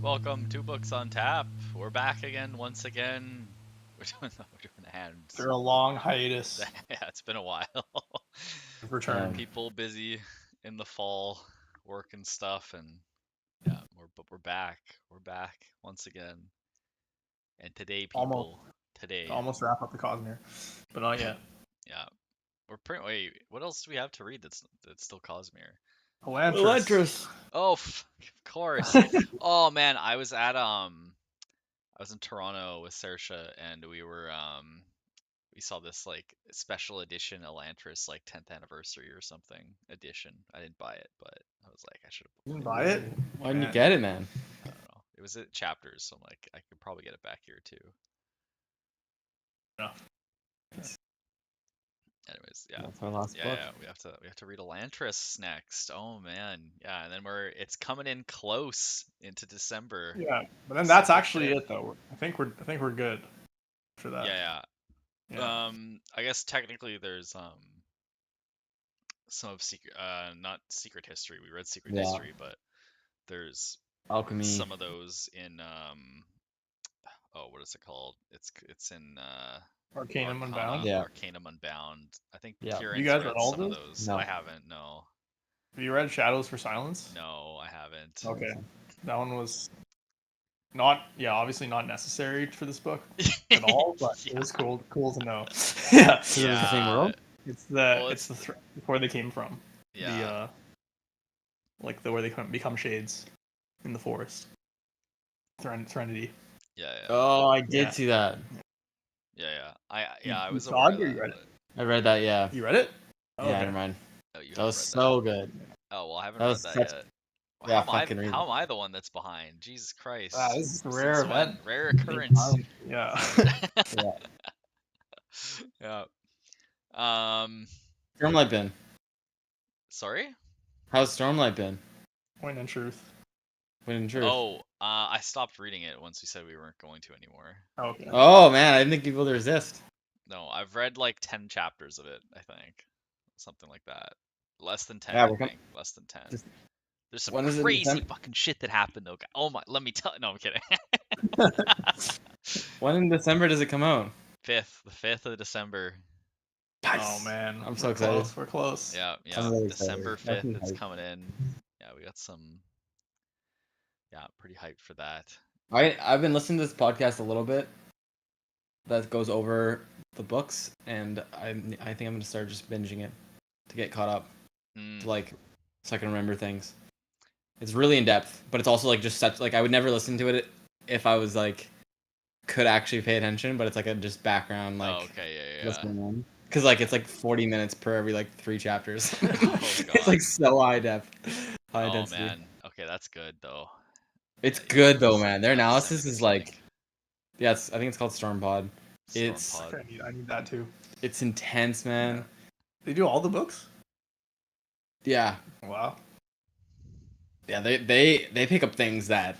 Welcome to Books on Tap. We're back again, once again. We're doing hands. After a long hiatus, Yeah, it's been a while. we've returned. People busy in the fall, work and stuff, and yeah, we're back. We're back once again. And today, people, today, Almost wrap up the Cosmere, but not yet. yeah, wait, what else do we have to read that's still Cosmere? Elantris. Oh, of course. Oh man, I was in Toronto with Saoirse, and we saw this like special edition Elantris, like 10th anniversary or something edition. I didn't buy it, but I was like, I should have. You didn't buy it? Why didn't you get it, man? I don't know. It was at Chapters, so I'm like, I could probably get it back here too. No. Anyways, yeah. That's our last book. Yeah, we have to read Elantris next. Oh man, yeah, and then it's coming in close into December. Yeah, but then that's actually it though. I think we're good for that. Yeah. I guess technically there's some of not Secret History. We read Secret History, but there's Alchemy. Some of those in what is it called? It's in Arcanum Unbound. Yeah. Arcanum Unbound. I think Yeah. Kieran's You guys read read all some of those? those. No. I haven't. No. Have you read Shadows for Silence? No, I haven't. Okay, that one was obviously not necessary for this book at all, but it was cool to know. Yeah. Is it the same world? It's where they came from. Yeah. Where they become shades in the forest. Threnody. Yeah. Oh, I did see that. Yeah. I was saw aware it or of you that, read it? I read that, yeah. You read it? Oh, Yeah, okay. never mind. but- Oh, you That was haven't so read good. that? Oh well, I haven't That read was that such- yet. Yeah, How fucking read how it. am I the one that's behind? Jesus Christ. This is a Since rare when? event. Rare occurrence. Yeah. Yeah. Stormlight been? Sorry? How's Stormlight been? Point in truth. When in truth. Oh, I stopped reading it once we said we weren't going to anymore. Okay. Oh, man, I didn't think people would resist. No, I've read like 10 chapters of it, I think. Something like that. Less than 10, Yeah, I think. Less than 10. Just- There's some when is it in crazy December? fucking shit that happened though. Oh my, let me tell. No, I'm kidding. When in December does it come out? The 5th of December. Oh man, I'm so we're excited. close, We're close. Yeah, I'm really December excited. 5th, it's Hyped. coming in. Yeah, we got some. Yeah, pretty hyped for that. I've been listening to this podcast a little bit that goes over the books, and I think I'm gonna start just binging it to get caught up, to, like, so I can remember things. It's really in depth, but it's also like just such like I would never listen to it if I was like could actually pay attention, but it's like a just background like. Oh, okay, what's yeah. going on. Because like it's like 40 minutes per every like 3 chapters. God. It's like so high depth, high Oh density. man, okay, that's good though. It's Yeah, good though, that's- man. Their that's analysis definitely is good like, thing. yeah, I think it's called Stormpod. It's- Stormpod. I need that too. It's intense, man. They do all the books? Yeah, Wow. yeah. They pick up things that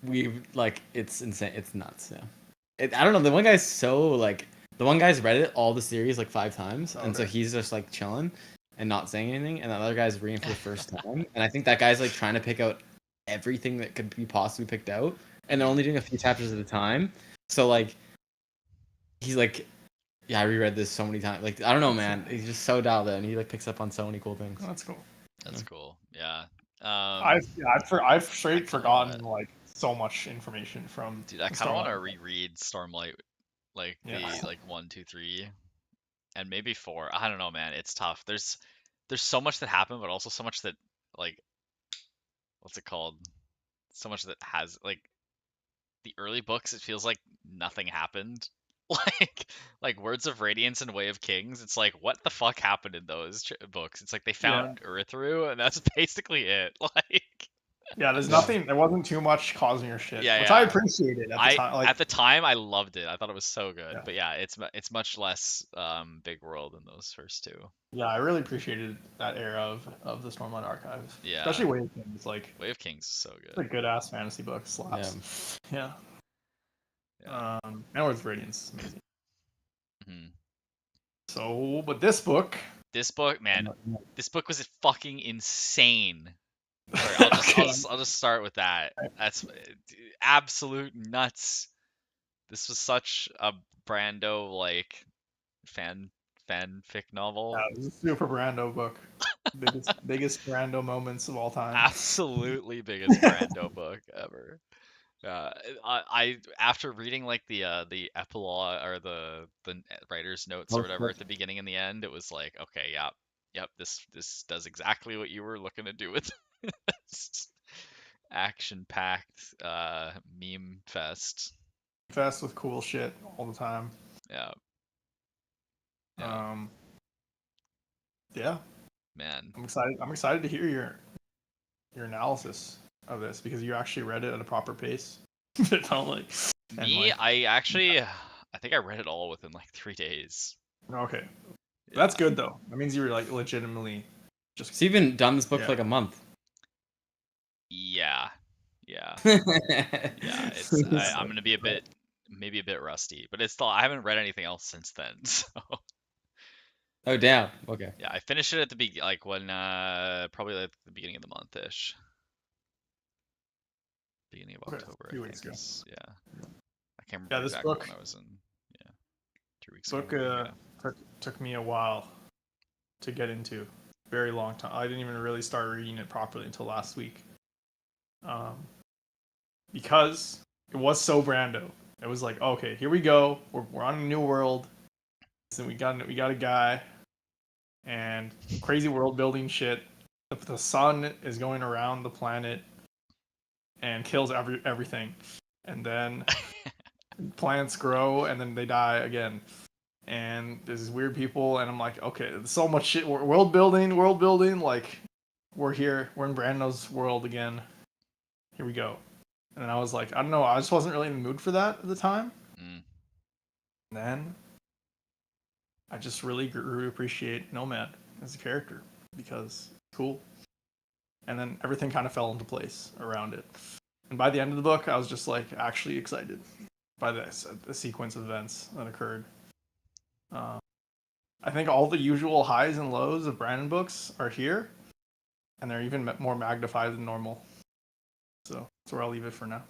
we like. It's insane. It's nuts. Yeah. I don't know. The one guy's so like. The one guy's read it all the series like 5 times, and so Okay. he's just like chilling and not saying anything, and the other guy's reading for the first time, and I think that guy's like trying to pick out everything that could be possibly picked out, and they're only doing a few chapters at a time. So like, he's like, yeah, I reread this so many times. Like, I don't know, man. He's just so dialed in. He like picks up on so many cool things. Oh, that's cool. That's cool. Yeah. I've straight kinda forgotten wanna- like so much information from. Dude, I the kind of want to Starlight. reread Stormlight, like Yeah. the 1, 2, 3, and maybe 4. I don't know, man. It's tough. There's so much that happened, but also so much that like, what's it called? So much that has like the early books. It feels like nothing happened. Like Words of Radiance and Way of Kings. It's like what the fuck happened in those books? It's like they found Urithiru, and that's basically it. Like. Yeah, there's nothing. There wasn't too much Cosmere shit, Yeah, which yeah. I appreciated at the time. Like, At the time, I loved it. I thought it was so good. Yeah. But yeah, it's much less big world than those first two. yeah, I really appreciated that era of the Stormlight Archive. Yeah. Especially Way of Kings. Like, Way of Kings is so it's a good. good ass fantasy book. Slaps. Yeah. Yeah. And Words of Radiance is amazing. Mhm. So, but this book. This book, man, this book was fucking insane. Sorry, I'll just I'll Okay. just I'll just start with that. That's absolute nuts. This was such a Brando like fan fanfic Yeah, novel. it was a super Brando book. Biggest Brando moments of all time. Absolutely biggest Brando book ever. I after reading like the epilogue or the writer's notes or whatever at the beginning and the end, it was like, okay, yep, this does exactly what you were looking to do with this action-packed meme fest. Fest with cool shit all the time. Yeah, yeah, Um, yeah, man. I'm excited to hear your analysis of this because you actually read it at a proper pace. It felt like, and Me, like, I think I read it all within like 3 days. okay, that's Yeah, good though. That means you were like legitimately just So you've been done this book for yeah. like a month. yeah, yeah, yeah. I'm gonna be maybe a bit rusty, but it's still I haven't read anything else since then. So Oh damn. Okay. yeah, I finished it at the like when probably like the beginning of the month ish, beginning of Okay, October a few I weeks think ago. is yeah. I can't Yeah, remember this exactly book when I was in. Yeah, 2 weeks ago book maybe. Yeah. took me a while to get into. Very long time. I didn't even really start reading it properly until last week. Um, because it was so Brando. It was like, okay, here we go. We're on a new world. And we got a guy and crazy world building shit. The sun is going around the planet and kills everything, and then plants grow and then they die again. And there's these weird people, and I'm like, okay, there's so much shit. World building. Like, we're here. We're in Brando's world again. Here we go. And I was like, I don't know. I just wasn't really in the mood for that at the time. Mm. And then I just really grew to appreciate Nomad as a character because it's cool. And then everything kind of fell into place around it. And by the end of the book, I was just like actually excited by the sequence of events that occurred. Uh, I think all the usual highs and lows of Brandon books are here, and they're even more magnified than normal. So that's where I'll leave it for now.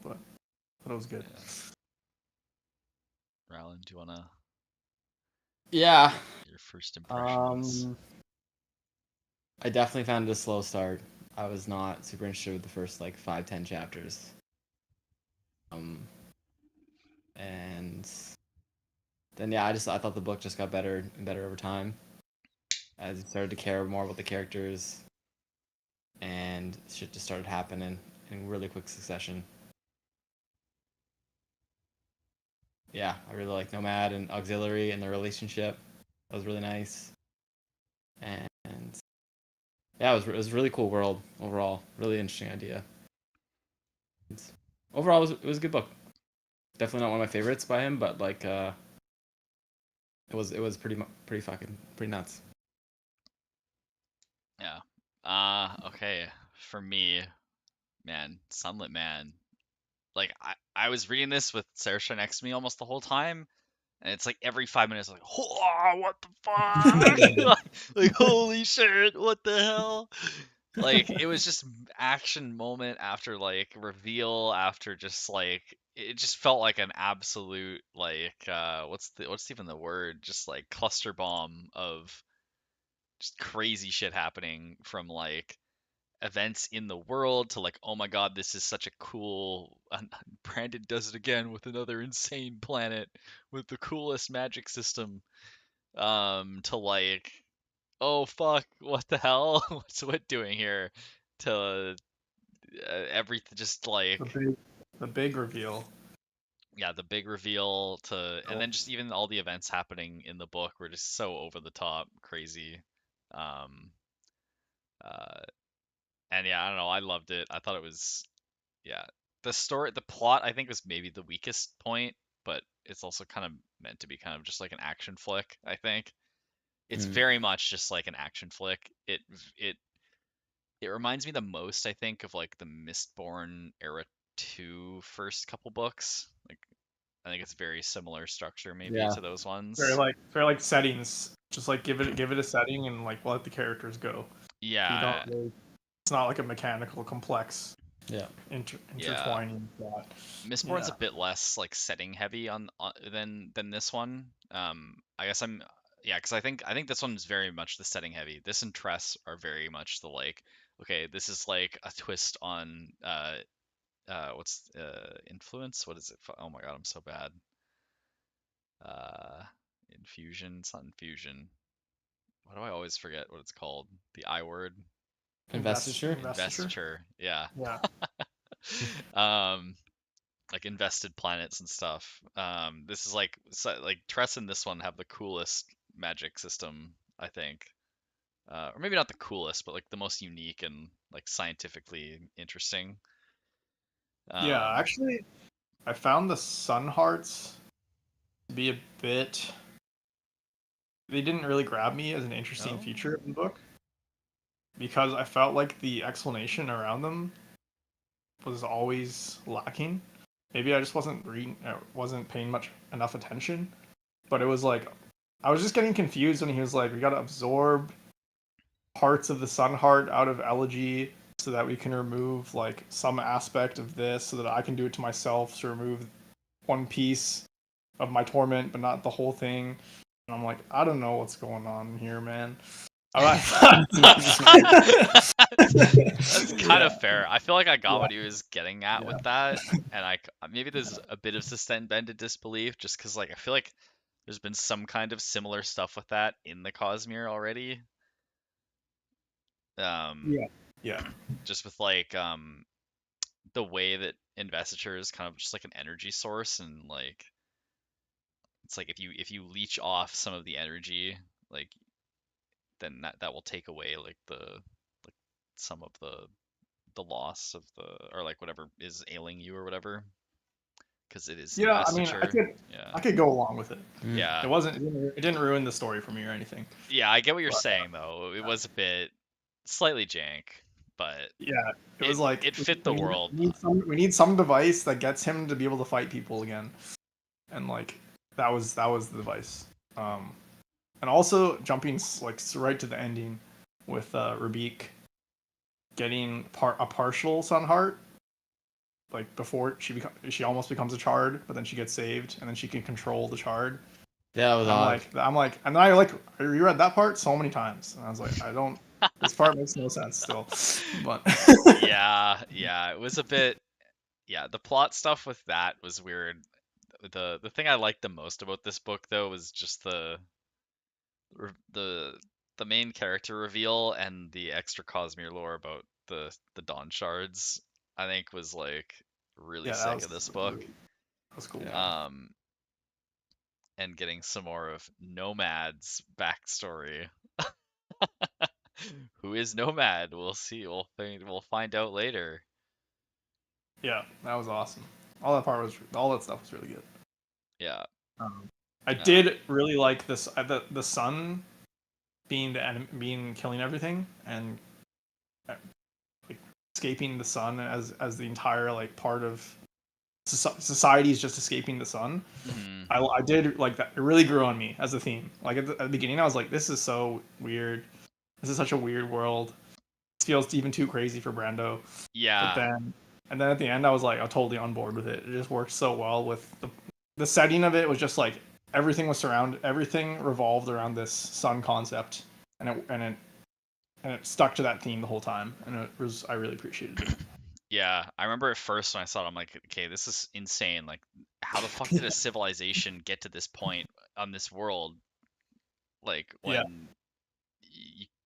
But it was good. Yeah. Rylan, do you wanna Yeah. your first impressions? I definitely found it a slow start. I was not super interested with the first like 5-10 chapters. And then yeah, I thought the book just got better and better over time as you started to care more about the characters and shit just started happening in really quick succession. Yeah, I really like Nomad and Auxiliary and their relationship. That was really nice. And yeah, it was a really cool world overall. Really interesting idea. Overall, it was a good book. Definitely not one of my favorites by him, but like it was pretty fucking pretty nuts. Yeah. Okay. For me, man, Sunlit Man. Like I was reading this with Saoirse next to me almost the whole time, and it's like every 5 minutes, like, oh, what the fuck? Like, holy shit, what the hell? Like, it was just action moment after like reveal after just like it just felt like an absolute like what's even the word? Just like cluster bomb of just crazy shit happening from like events in the world to like, oh my god, this is such a cool Brandon does it again with another insane planet with the coolest magic system, to like, oh fuck, what the hell, what's Wit doing here, to everything just the like, big the big reveal. yeah, the big reveal to, and Oh, then just even all the events happening in the book were just so over the top crazy. um uh and yeah, I don't know, I loved it. I thought it was, yeah, the plot I think was maybe the weakest point, but it's also kind of meant to be kind of just like an action flick. I think it's Mm. very much just like an action flick. It it reminds me the most, I think, of like the Mistborn era 2 first couple books. Like I think it's very similar structure maybe Yeah. to those very ones. like very like settings. Just like give it a setting and like let the characters go. So you don't Yeah, really. It's not like a mechanical, complex Yeah. intertwining plot. Mistborn's a bit less like setting heavy on than this one. I guess because I think this one's very much the setting heavy. This and Tress are very much the like, okay, this is like a twist on what's influence? What is it? Oh my God, I'm so bad. Uh, Infusion. It's not infusion. Why do I always forget what it's called? The I word. Investiture. Investiture. Yeah. Yeah. Um, like invested planets and stuff. This is like like Tress and this one have the coolest magic system, I think. Or maybe not the coolest, but like the most unique and like scientifically interesting. Yeah, actually, I found the Sun Hearts to be a bit. They didn't really grab me as an interesting Oh. feature of the book because I felt like the explanation around them was always lacking. Maybe I just wasn't paying much enough attention. But it was like I was just getting confused when he was like, "We got to absorb parts of the Sun Heart out of Elegy so that we can remove like some aspect of this, so that I can do it to myself to remove one piece of my torment, but not the whole thing." And I'm like, I don't know what's going on here, man. That's kind of fair. I feel like I got what he was getting at with that, and maybe there's a bit of suspended disbelief just because like I feel like there's been some kind of similar stuff with that in the Cosmere already. Yeah. Just with like the way that investiture is kind of just like an energy source, and like it's like if you leech off some of the energy, like then that will take away like like some of the loss of the, or like whatever is ailing you or whatever, because it is Yeah, I mean, investiture. I could go along with it. Yeah. It didn't ruin the story for me or anything. Yeah, I get what you're saying though. It was a bit slightly jank, but Yeah, it was like it fit the world. We need some device that gets him to be able to fight people again, and like that was the device. And also jumping like right to the ending with Rabik getting a partial Sun Heart, like before she almost becomes a Chard, but then she gets saved, and then she can control the Chard. Yeah, it was odd. I'm like, and then I reread that part so many times, and I was like, I don't. This part makes no sense still, but Yeah, it was a bit. Yeah, the plot stuff with that was weird. The thing I liked the most about this book though was just the the main character reveal and the extra Cosmere lore about the Dawn Shards. I think was like really sick of this book. That was cool. And getting some more of Nomad's backstory. Who is Nomad? We'll see. We'll find out later. Yeah, that was awesome. All that stuff was really good. Yeah. I did really like this the sun being being killing everything, and like escaping the sun as the entire like part of society is just escaping the sun. Mm-hmm. I did like that. It really grew on me as a theme. Like at the beginning, I was like, this is so weird. This is such a weird world. It feels even too crazy for Brando. Yeah. But then at the end, I was like, I'm totally on board with it. It just worked so well with the setting of it. Was just like everything revolved around this sun concept, and it stuck to that theme the whole time, and I really appreciated it. Yeah, I remember at first when I saw it, I'm like, okay, this is insane. Like, how the fuck did a civilization get to this point on this world? Like, when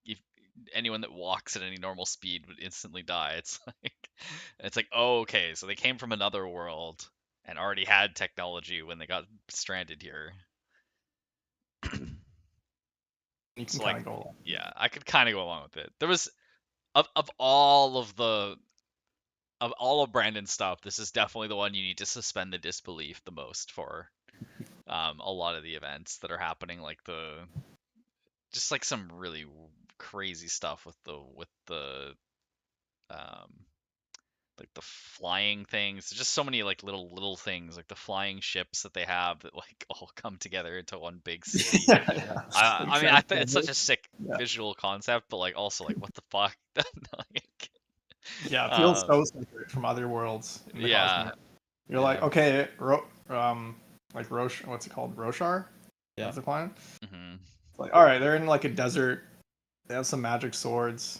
if anyone that walks at any normal speed would instantly die. It's like, oh, okay, so they came from another world and already had technology when they got stranded here. You can So kind like, of go along. yeah, I could kind of go along with it. There was of all of Brandon's stuff, this is definitely the one you need to suspend the disbelief the most for. A lot of the events that are happening, like just like some really crazy stuff with the um like the flying things. There's just so many like little things, like the flying ships that they have that like all come together into one big city. I mean, I think it's such a sick visual concept, but like also like what the fuck? Like, Yeah, it feels Um, so separate from other worlds in the yeah, Cosmere. You're like, and okay, like what's it called? Roshar? Yeah. That's the planet? mhm. It's like, alright, they're in like a desert. They have some magic swords.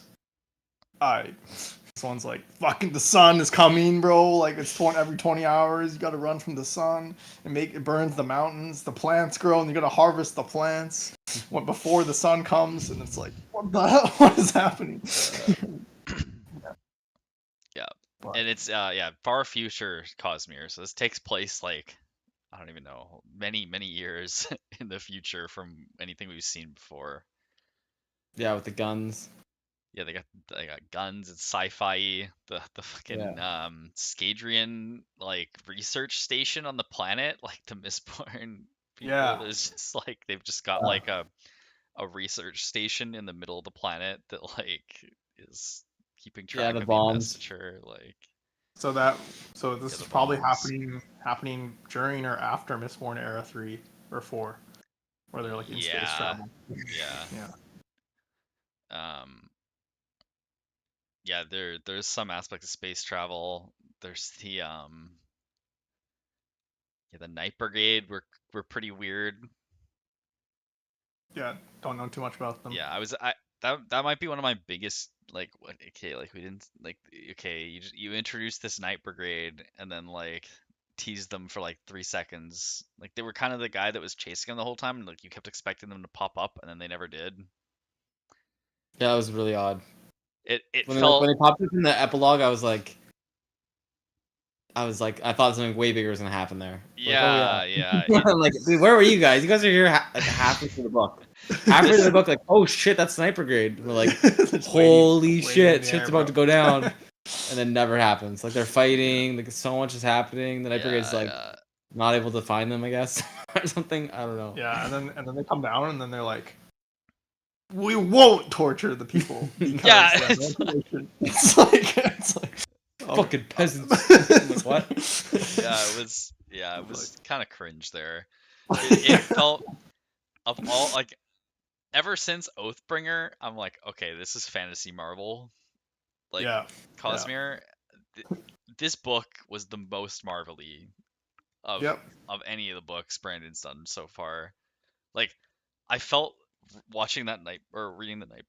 Alright. This one's like, fucking the sun is coming, bro. Like, it's every 20 hours. You gotta run from the sun and it burns the mountains. The plants grow and you gotta harvest the plants before the sun comes. And it's like, what the hell? What is happening? Yeah, But, and it's yeah, far future Cosmere. So this takes place like I don't even know, many years in the future from anything we've seen before. Yeah, with the guns. Yeah, they got guns. It's sci-fi. The Yeah. fucking Skadrian like research station on the planet, like the Mistborn people. yeah. There's just like they've just got like a research station in the middle of the planet that like is keeping Yeah, track the of the bombs. investiture. Like So that yeah, this the is probably bombs. happening during or after Mistborn Era 3 or 4, where they're like in space Yeah, travel. yeah. Yeah. Um, yeah, there's some aspect of space travel. There's yeah, the Night Brigade were pretty weird. Yeah, don't know too much about them. Yeah, I that might be one of my biggest like okay, like we didn't like okay, you introduced this Night Brigade and then like teased them for like 3 seconds. Like they were kind of the guy that was chasing them the whole time and like you kept expecting them to pop up and then they never did. Yeah, that was really odd. It When felt they popped up in the epilogue, I thought something way bigger was gonna happen there. Like, oh yeah. yeah, yeah. I'm like, dude, where were you guys? You guys are here like halfway through the book. Halfway through the This book, like, oh shit, that's Sniper Grade. We're like, Just holy waiting in shit, the shit's air, about bro. to go down, and then never happens. Like they're fighting, like so much is happening. The Sniper Grade's yeah, like yeah. not able to find them, I guess, or something. I don't know. Yeah, and then they come down and then they're like, we won't torture the people because Yeah, they have no information. It's like okay. Fucking peasants. I'm like, what? it Like, was kind of cringe there. It felt of all like ever since Oathbringer, I'm like, okay, this is fantasy Marvel. Like yeah, yeah, Cosmere, th- this book was the most Marvel-y of yep, any of the books Brandon's done so far. Like I felt watching that night or reading the Night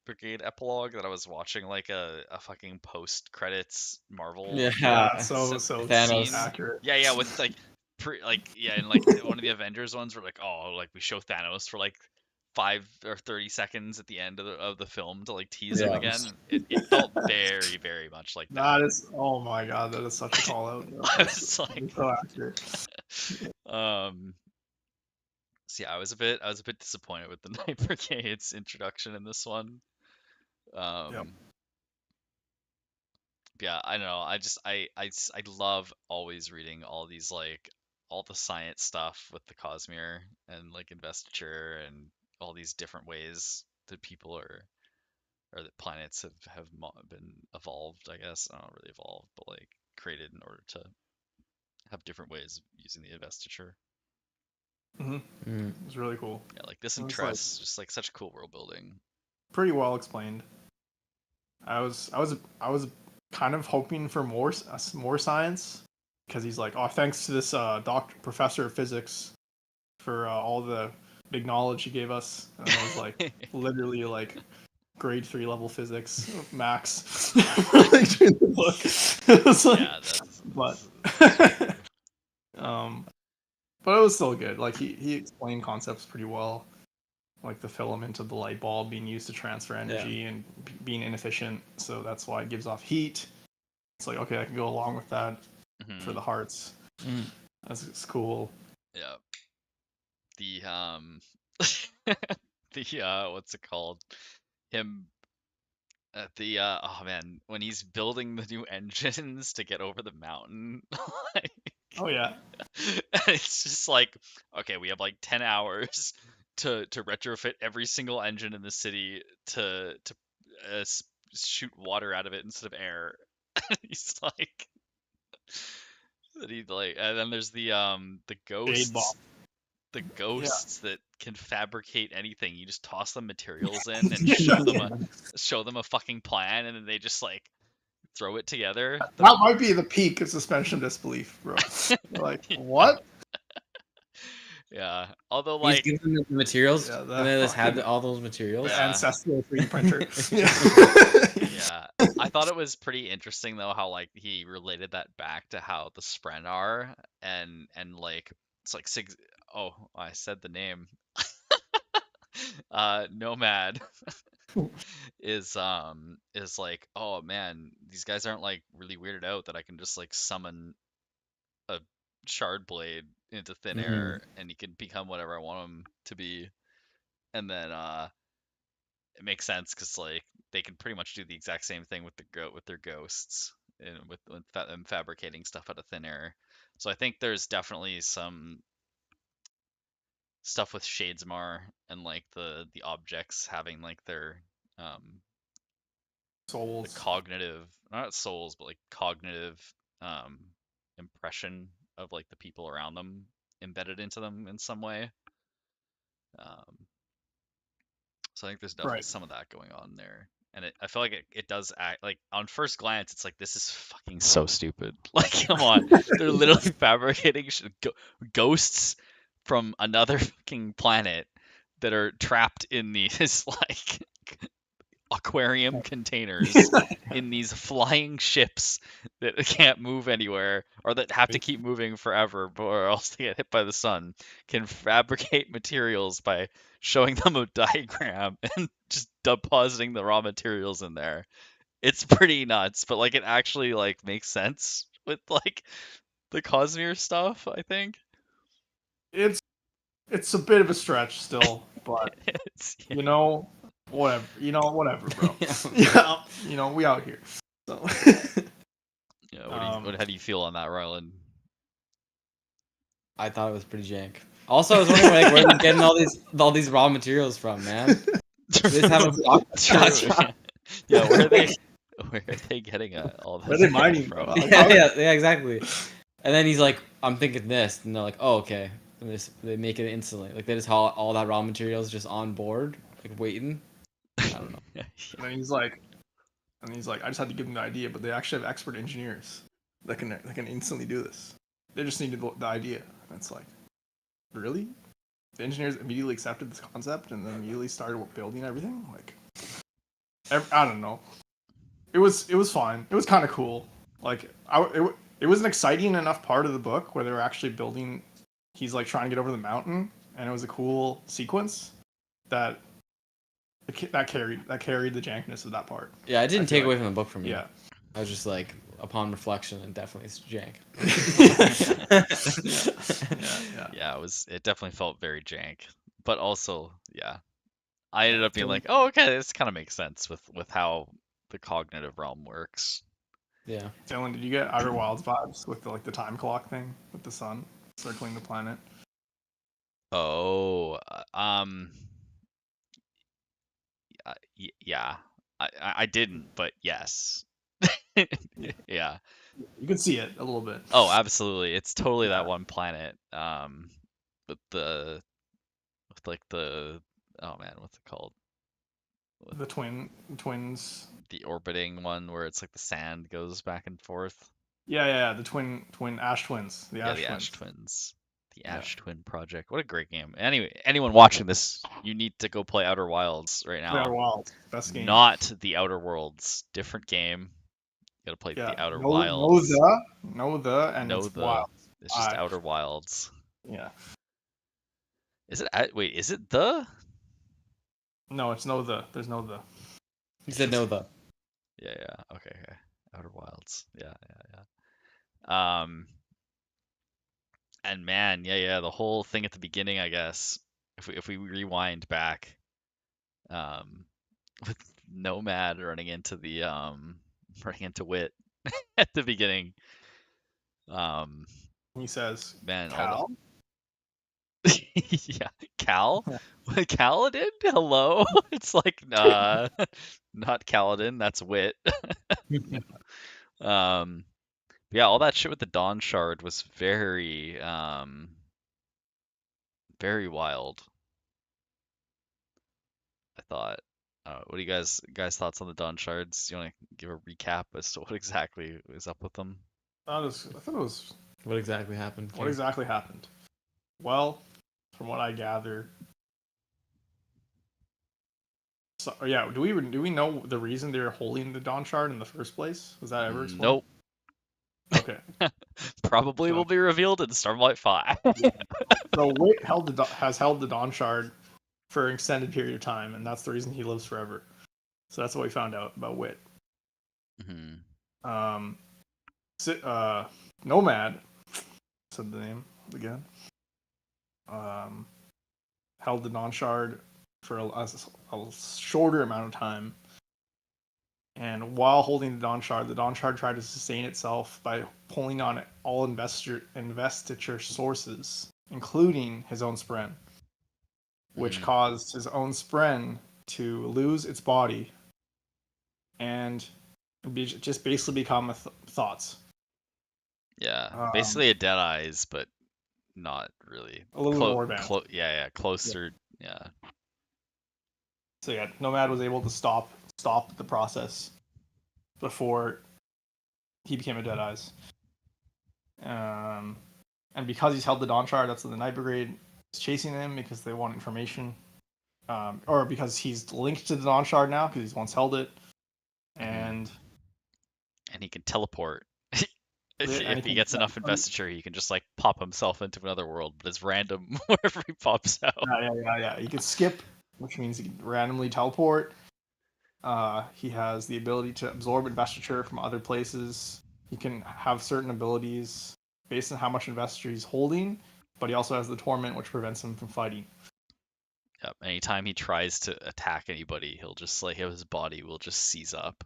Brigade eprelogue that I was watching like a fucking post credits Marvel yeah. Yeah, So Thanos. scene. accurate. Yeah, with like yeah, and like one of the Avengers ones were like, oh, like we show Thanos for like 5 or 30 seconds at the end of the film to like tease him Yeah. again. It felt very, very much like that. That is, oh my god, that is such a call out. I That's was like, so accurate. um, so yeah, I was a bit disappointed with the Night Brigade's introduction in this one. Yep. Um, yeah, I don't know. I love always reading all these like all the science stuff with the Cosmere and like investiture and all these different ways that people are or that planets have been evolved. I guess I don't really evolved, but like created in order to have different ways of using the investiture. Mm-hmm. Mm. It was really cool. Yeah, like this It was like interests just like such cool world building. pretty well explained. I was kind of hoping for more science because he's like, oh, thanks to this professor of physics for all the big knowledge he gave us. And I was like, literally like grade 3 level physics max. Like, during the book. It was like, Yeah, that's but that's true. um, but it was still good. Like he explained concepts pretty well, like the filament of the light bulb being used to transfer energy and being inefficient, so that's why it gives off heat. It's like, okay, I can go along with that for Hmm. the hearts. Mm. It's cool. Yeah. The the what's it called? Him at the oh man, when he's building the new engines to get over the mountain. Like, Oh yeah, it's just like, okay, we have like 10 hours to retrofit every single engine in the city to shoot water out of it instead of air. He's like that he like and then there's the jade ball. the Yeah, ghosts that can fabricate anything. You just toss them materials in and show them a fucking plan, and then they just like throw it together. That might be the peak of suspension of disbelief, bro. Like, what? Yeah. Although He's like giving them the materials, Yeah, and the they just had fucking all those materials. the Yeah. ancestral 3D printer. yeah, I thought it was pretty interesting though how like he related that back to how the Spren are and like it's like six oh I said the name Nomad is like, oh man, these guys aren't like really weirded out that I can just like summon a shard blade into thin Hmm. air and he can become whatever I want him to be. And then it makes sense because like they can pretty much do the exact same thing with with their ghosts and with them fabricating stuff out of thin air. So I think there's definitely some stuff with Shadesmar and like the objects having like their um the Souls. cognitive, not souls, but like cognitive um impression of like the people around them embedded into them in some way. Um, so I think there's definitely Right. some of that going on there. And I feel like it does act like on first glance, it's like this is fucking so stupid. Like, come on, they're literally fabricating ghosts from another fucking planet that are trapped in these like aquarium containers in these flying ships that can't move anywhere or that have to keep moving forever or else they get hit by the sun can fabricate materials by showing them a diagram and just depositing the raw materials in there. It's pretty nuts, but like it actually like makes sense with like the Cosmere stuff, I think. It's it's a bit of a stretch still, but Yeah. whatever. Whatever, bro. Yeah. Yeah, we out here. So, Yeah, um, how do you feel on that, Rylan? I thought it was pretty jank. Also, I was wondering like where they're getting all these raw materials from, man. They just have a True. stock. Yeah, where are they getting all where are this they info mining, bro? from? Like, Yeah, exactly. And then he's like, I'm thinking this, and they're like, oh, okay. And they make it instantly. Like they just haul all that raw materials just on board, like waiting. I don't know. and then he's like, I just had to give them the idea, but they actually have expert engineers that can instantly do this. They just needed the idea, and it's like, really? The engineers immediately accepted this concept and then immediately started building everything. Like, I don't know. It was fine. It was kind of cool. Like, it was an exciting enough part of the book where they were actually building. He's like trying to get over the mountain, and it was a cool sequence that that carried the jankness of that part. Yeah, it didn't feel take away like. from the book for me. Yeah. I was just like, upon reflection, and definitely it's jank. Yeah. Yeah, it definitely felt very jank. But also, yeah. I ended up being Dylan, like, oh, okay, this kind of makes sense with how the cognitive realm works. Yeah. Dylan, did you get Outer Wilds vibes with the time clock thing with the sun circling the planet? Oh, yeah. I didn't, but yes. Yeah. You can see it a little bit. Oh, absolutely. It's totally that Yeah. one planet. With with like the oh man, what's it called? The twins. The orbiting one where it's like the sand goes back and forth. Yeah. The twin Ash twins. The Yeah, Ash the twins. Ash Twins. The Yeah. Ash Twin Project. What a great game. Anyway, anyone watching this, you need to go play Outer Wilds right now. Outer Wilds, best game. Not the Outer Worlds. Different game. You gotta play Yeah. the Outer Know Wilds. and Know it's the. wild. It's just Outer Wilds. Yeah. Is it? Wait, is it the? No, it's no the. There's no the. He said no though. Yeah. Okay. Outer Wilds. Yeah. And man, yeah, the whole thing at the beginning, I guess, if we rewind back, um, with Nomad running into the running into Wit at the beginning, um, He says, man, all Cal. the yeah, Cal, Kaladin, hello, it's like not Kaladin, that's Wit. Um, yeah, all that shit with the Dawn Shard was very wild. I thought. What do you guys thoughts on the Dawn Shards? You want to give a recap as to what exactly is up with them? I thought it was What exactly happened? what exactly happened. Well, from what I gather, so, yeah. Do we know the reason they were holding the Dawn Shard in the first place? Was that ever explained? Nope. Okay. Probably So, will be revealed in Starlight 5. so Wit has held the Dawn Shard for an extended period of time, and that's the reason he lives forever. So that's what we found out about Wit. Mhm. Um, Nomad said the name again. Held the Dawn Shard for a shorter amount of time. And while holding the Dawn Shard tried to sustain itself by pulling on all investiture sources, including his own spren, which Mhm. caused his own spren to lose its body and just basically become thoughts. Yeah, Um, basically a dead eyes, but not really. a little bit more advanced. Yeah, Yeah. closer. Yeah. So yeah, Nomad was able to stop the process before he became a Dead Eyes. And because he's held the Dawn Shard, that's what the Night Brigade is chasing him because they want information. Or because he's linked to the Dawn Shard now because he's once held it. And And he can teleport. and If he he can, gets enough investiture, he can just like pop himself into another world, but it's random wherever he pops out. yeah. He can skip, which means he can randomly teleport. He has the ability to absorb investiture from other places. He can have certain abilities based on how much investiture he's holding, but he also has the torment, which prevents him from fighting. Yep. Anytime he tries to attack anybody, he'll just like his body will just seize up.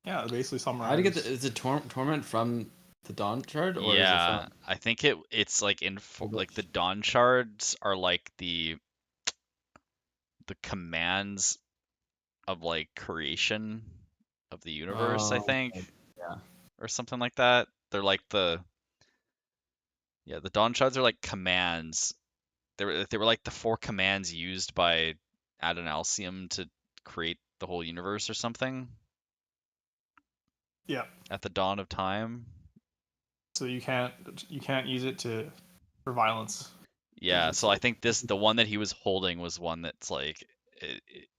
Yeah, basically How do you get summarize. is it torment from the Dawn Shard or is it from Yeah, I think it's like the like the books? Dawn Shards are like the commands of like creation of the universe, I think, Okay. Yeah. or something like that. They're like the Dawn Shards are like commands. They were like the four commands used by Adonalsium to create the whole universe or something Yeah, at the dawn of time. so you can't use it for violence because Yeah, it's so I like think the one that he was holding was one that's like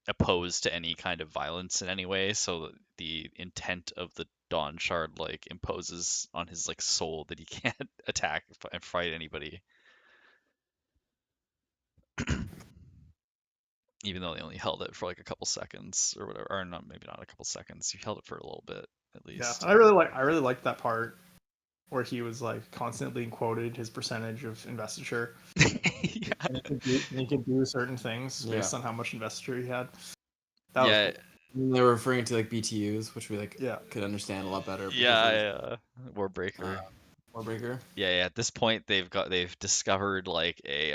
opposed to any kind of violence in any way. So the intent of the Dawn Shard like imposes on his like soul that he can't attack and fight anybody, even though they only held it for like a couple seconds or whatever, or not maybe not a couple seconds. He held it for a little bit at yeah. least. And I really liked that part where he was like constantly quoted his percentage of investiture, Yeah, and he could do certain things Yeah. based on how much investiture he had. That was yeah, cool. And they were referring to like BTUs, which we like Yeah, could understand a lot better because yeah, of yeah. Warbreaker. Warbreaker. Yeah. At this point, they've discovered like a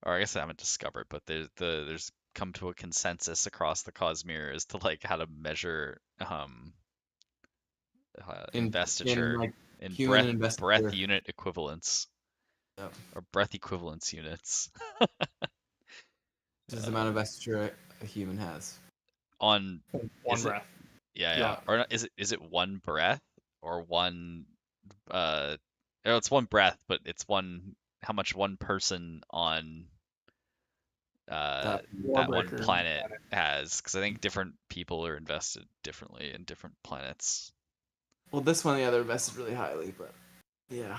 or I guess I haven't discovered, but there's come to a consensus across the Cosmere as to like how to measure In investiture like in human breath investigator. unit equivalents Yeah. or breath equivalence units Which is the amount of uh, investiture a human has. on one is it breath. yeah Yeah, or not, is it one breath or one uh oh, it's one breath but it's one how much one person on uh That that one Warbreaker. planet has because I think different people are invested differently in different planets. well this one, yeah, they're invested really highly, but yeah.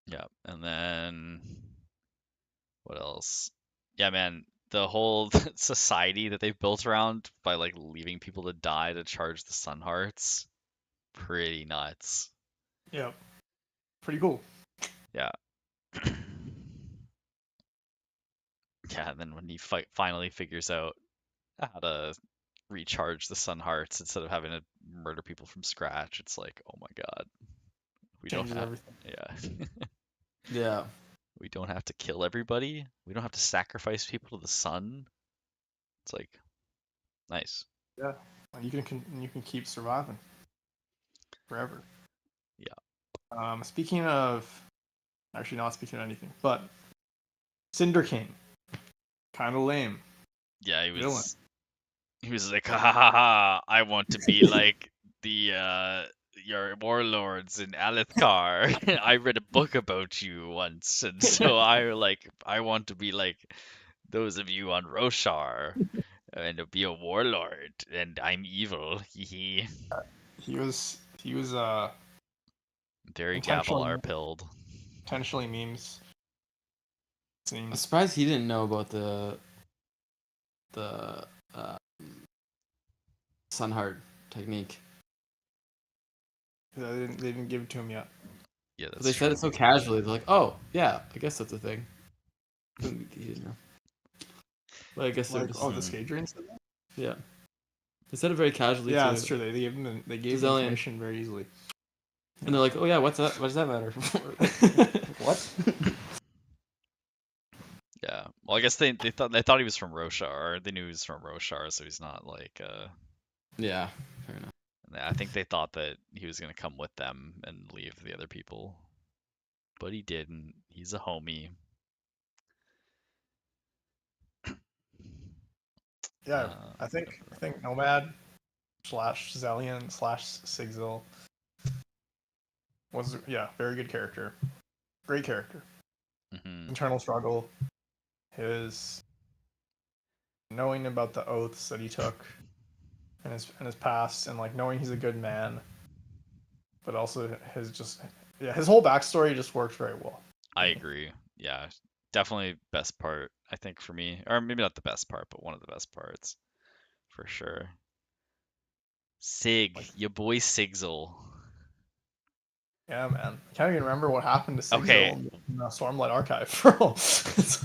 Yeah, and then what else? Yeah, man, the whole society that they've built around by like leaving people to die to charge the sun hearts, pretty nuts. Yeah, pretty cool. Yeah. Yeah, and then when he finally figures out how to recharge the sun hearts instead of having to murder people from scratch, it's like, oh my God, we don't Changes have, everything. yeah, Yeah. we don't have to kill everybody. We don't have to sacrifice people to the sun. It's like, nice. Yeah, and you can keep surviving forever. Yeah. Speaking of, actually not speaking of anything, but Cinder King, kind of lame. Yeah, Villain. he was like, ha ha ha ha, I want to be like the your warlords in Alethkar. I read a book about you once, and so I want to be like those of you on Roshar and to be a warlord, and I'm evil. Hee He was Very Gavel intentionally are pilled. memes. I'm Seems surprised he didn't know about the Sunheart technique. they didn't give it to him yet. Yeah, But that's they true. said it so casually. They're like, "Oh, yeah, I guess that's a thing." He didn't know. But I guess they're Like, just oh, the Skadrian said that? yeah. They said it very casually Yeah, too. that's true. They gave the Zillion. information very easily. And they're like, "Oh yeah, what's that? What does that matter?" What? Yeah. Well, I guess they thought he was from Roshar, or they knew he was from Roshar, so he's not like Yeah, fair enough. I think they thought that he was gonna come with them and leave the other people, but he didn't. He's a homie. Yeah, I think Nomad slash Zellion slash Sigzil was very good character, great character. Mm-hmm. Internal struggle, his knowing about the oaths that he took, and his past, and like knowing he's a good man, but also his whole backstory just works very well. I agree. Yeah, definitely best part, I think, for me, or maybe not the best part, but one of the best parts for sure. Sig, Like, your boy Sigzil. yeah, man, I can't even remember what happened to Okay. Sigzil in the Stormlight Archive, bro.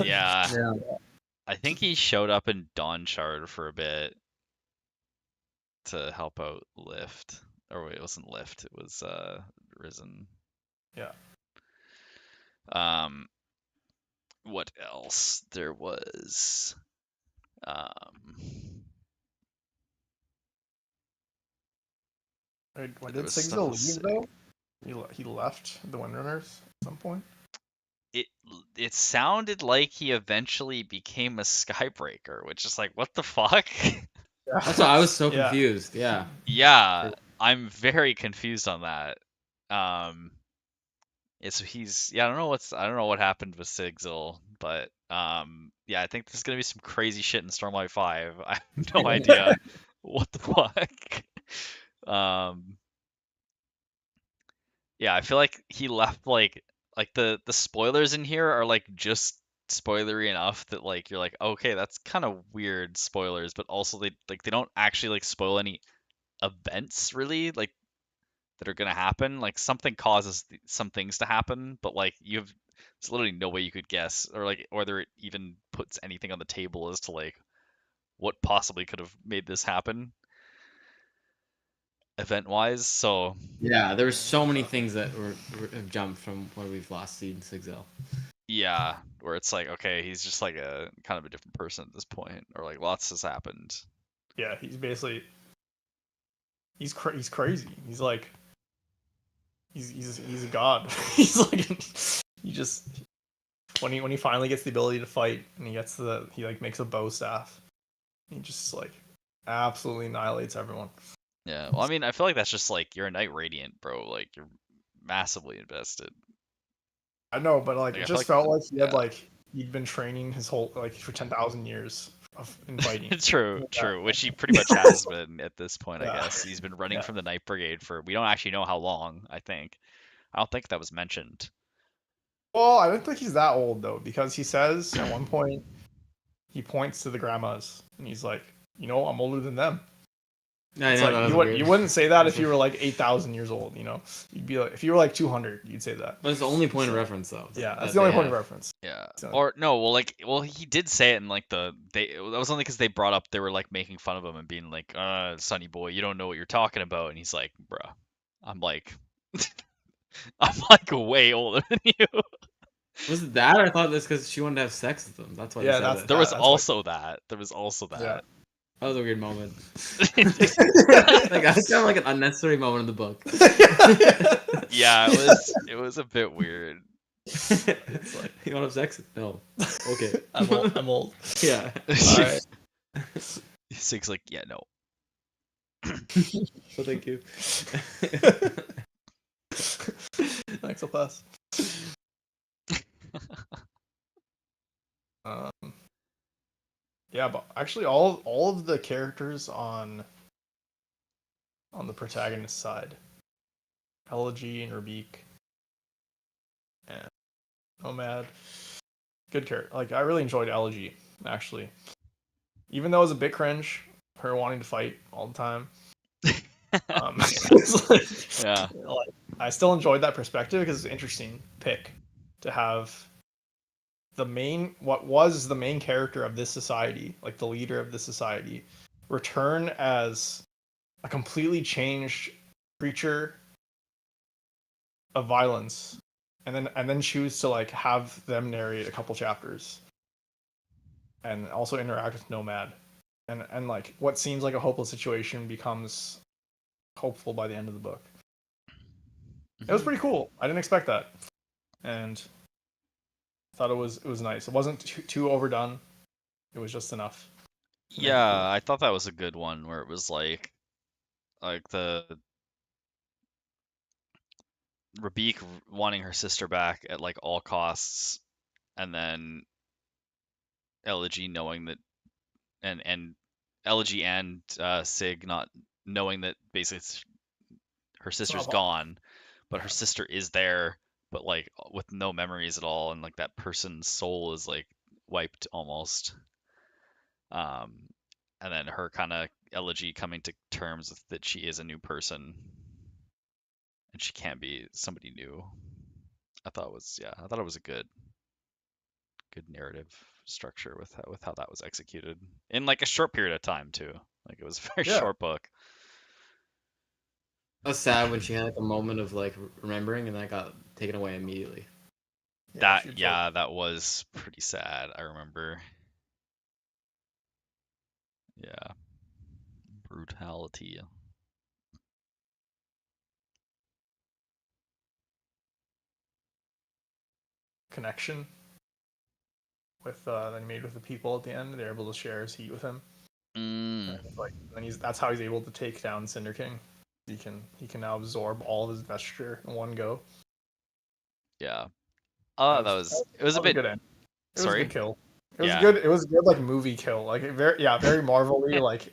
Yeah. Yeah. I think he showed up in Dawn Shard for a bit to help out Lift. Or wait, it wasn't Lift, it was Risen. Yeah. What else? There was When there did was stuff Sigzil with leave Sig. though? He left the Windrunners at some point. It it sounded like he eventually became a Skybreaker, which is like, what the fuck? That's why I was so Yeah. confused. Yeah. Yeah, I'm very confused on that. I don't know what happened with Sigzil, but yeah, I think there's gonna be some crazy shit in Stormlight 5. I have no idea what the fuck. Um, yeah, I feel like he left like the spoilers in here are like just spoilery enough that like you're like, okay, that's kind of weird spoilers, but also they don't actually like spoil any events really like that are gonna happen. Like something causes some things to happen, but like there's literally no way you could guess or like whether it even puts anything on the table as to like what possibly could have made this happen event wise. So Yeah, there were so many things that have jumped from what we've last seen Sigzil. yeah, where it's like okay, he's just like a kind of a different person at this point, or like lots has happened. Yeah, he's basically he's crazy. He's like he's a god. He's like he just when he finally gets the ability to fight and he like makes a bow staff. He just like absolutely annihilates everyone. Yeah, well, I mean, I feel like that's just like you're a Knight Radiant, bro. Like you're massively invested. I know, but like Like it I feel just felt like yeah. he'd been training his whole like for 10,000 years in fighting. True, which he pretty much has been at this point, I Yeah. guess. He's been running Yeah. from the Night Brigade for we don't actually know how long, I think. I don't think that was mentioned. Well, I don't think he's that old though, because he says at one point he points to the grandmas and he's like, I'm older than them. I It's know, like that was you weird. wouldn't say that if you were like 8,000 years old. You'd be like if you were like 200, you'd say that. But it's the only point of reference, though. Yeah, that's that the only they point of have. reference. Yeah. So, Or no, well he did say it in like that was only because they brought up they were like making fun of him and being like, Sonny boy, you don't know what you're talking about, and he's like, bruh. I'm like I'm like way older than you. Was it that? Or I thought this because she wanted to have sex with him. That's why yeah, he said that's it. There was that's also that. There was also yeah. that. That was a weird moment. Like that's kind of like an unnecessary moment in the book. Yeah, it was a bit weird. It's like, you want to have sex? No. Okay. I'm old. Yeah. All right. Sig's like, yeah, no. Well, thank you. Thanks, I'll pass. Yeah, but actually, all of the characters on the protagonist side, Elegy and Rabik and Nomad, good character. Like I really enjoyed Elegy actually, even though it was a bit cringe, her wanting to fight all the time. It's Yeah. like, I still enjoyed that perspective because it's an interesting pick to have what was the main character of this society, like the leader of this society, return as a completely changed creature of violence, and then choose to like have them narrate a couple chapters, and also interact with Nomad, and like what seems like a hopeless situation becomes hopeful by the end of the book. It was pretty cool. I didn't expect that, and thought it was nice. It wasn't too overdone. It was just enough to make it cool. Yeah, I thought that was a good one where it was like the Rabik wanting her sister back at like all costs, and then Elegy knowing that, and Elegy and Sig not knowing that basically her sister's gone, but her sister is there, but like with no memories at all, and like that person's soul is like wiped almost. Um, and then her kind of Elegy coming to terms with that she is a new person and she can't be somebody new. I thought it was a good narrative structure with how that was executed in like a short period of time too. Like it was a very Yeah, short book. I was sad when she had like a moment of like remembering, and that got taken away immediately. yeah, she told. Yeah, that was pretty sad. I remember. Yeah, brutality. Connection with that he made with the people at the end. They're able to share his heat with him. Mm, And like, and that's how he's able to take down Cinder King. He can now absorb all of his vesture in one go. yeah. That That was was it was a a bit. good end. It was a good Sorry. kill. It was Yeah. good. It was a good like movie kill. Like very Marvel-y. Like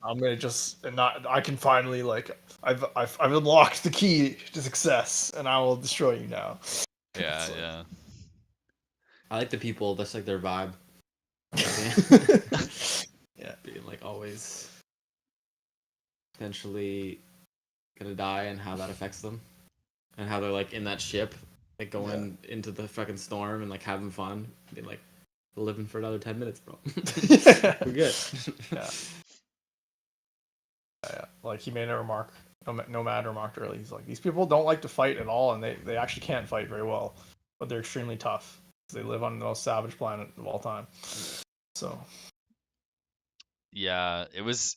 I'm gonna just and not. I can finally like I've unlocked the key to success, and I will destroy you now. Yeah, It's like, yeah. I like the people. That's like their vibe. yeah, Being like always potentially gonna die, and how that affects them, and how they're like in that ship, like going into the fucking storm and like having fun, being like, we're living for another 10 minutes, bro. We're good. yeah. Yeah. Like he made a remark. Nomad remarked earlier. He's like, these people don't like to fight at all, and they actually can't fight very well, but they're extremely tough. They live on the most savage planet of all time. So Yeah, it was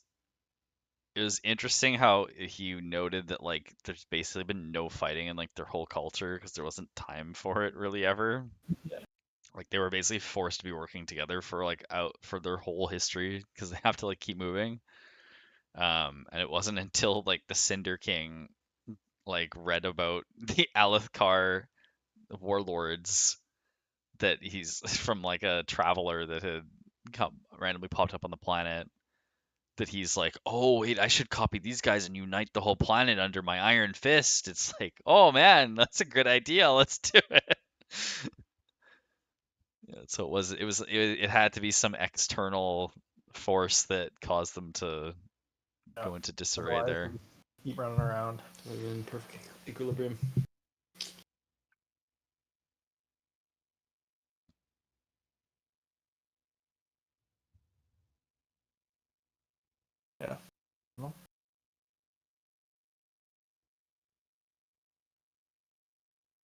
interesting how he noted that like there's basically been no fighting in like their whole culture because there wasn't time for it really ever. yeah, Like they were basically forced to be working together for like out for their whole history because they have to like keep moving. And it wasn't until like the Cinder King like read about the Alethkar warlords that he's from like a traveler that had randomly popped up on the planet that he's like, oh wait, I should copy these guys and unite the whole planet under my iron fist. It's like, oh man, that's a good idea. Let's do it. Yeah, so it had to be some external force that caused them to yeah. go into disarray Otherwise, there. we keep running around. We're in perfect equilibrium. Yeah. Well,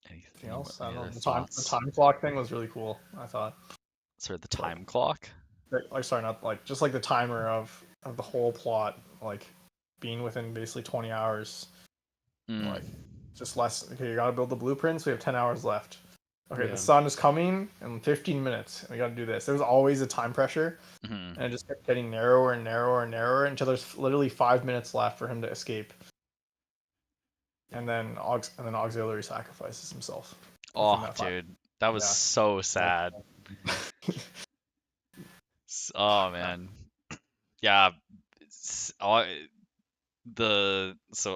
anything else? I Any don't know. other The thoughts? time clock thing was really cool. I thought. Sorry, the Like, time clock. sorry, not like just like the timer of the whole plot, like being within basically 20 hours. Mm. Like just less. Okay, you gotta build the blueprints. We have 10 hours left. okay, Yeah. the sun is coming in 15 minutes, and we got to do this. There was always a time pressure, Mhm. and it just kept getting narrower and narrower and narrower until there's literally 5 minutes left for him to escape. And then auxiliary sacrifices himself within Oh, that five. dude, that was Yeah. so sad. Oh man, yeah.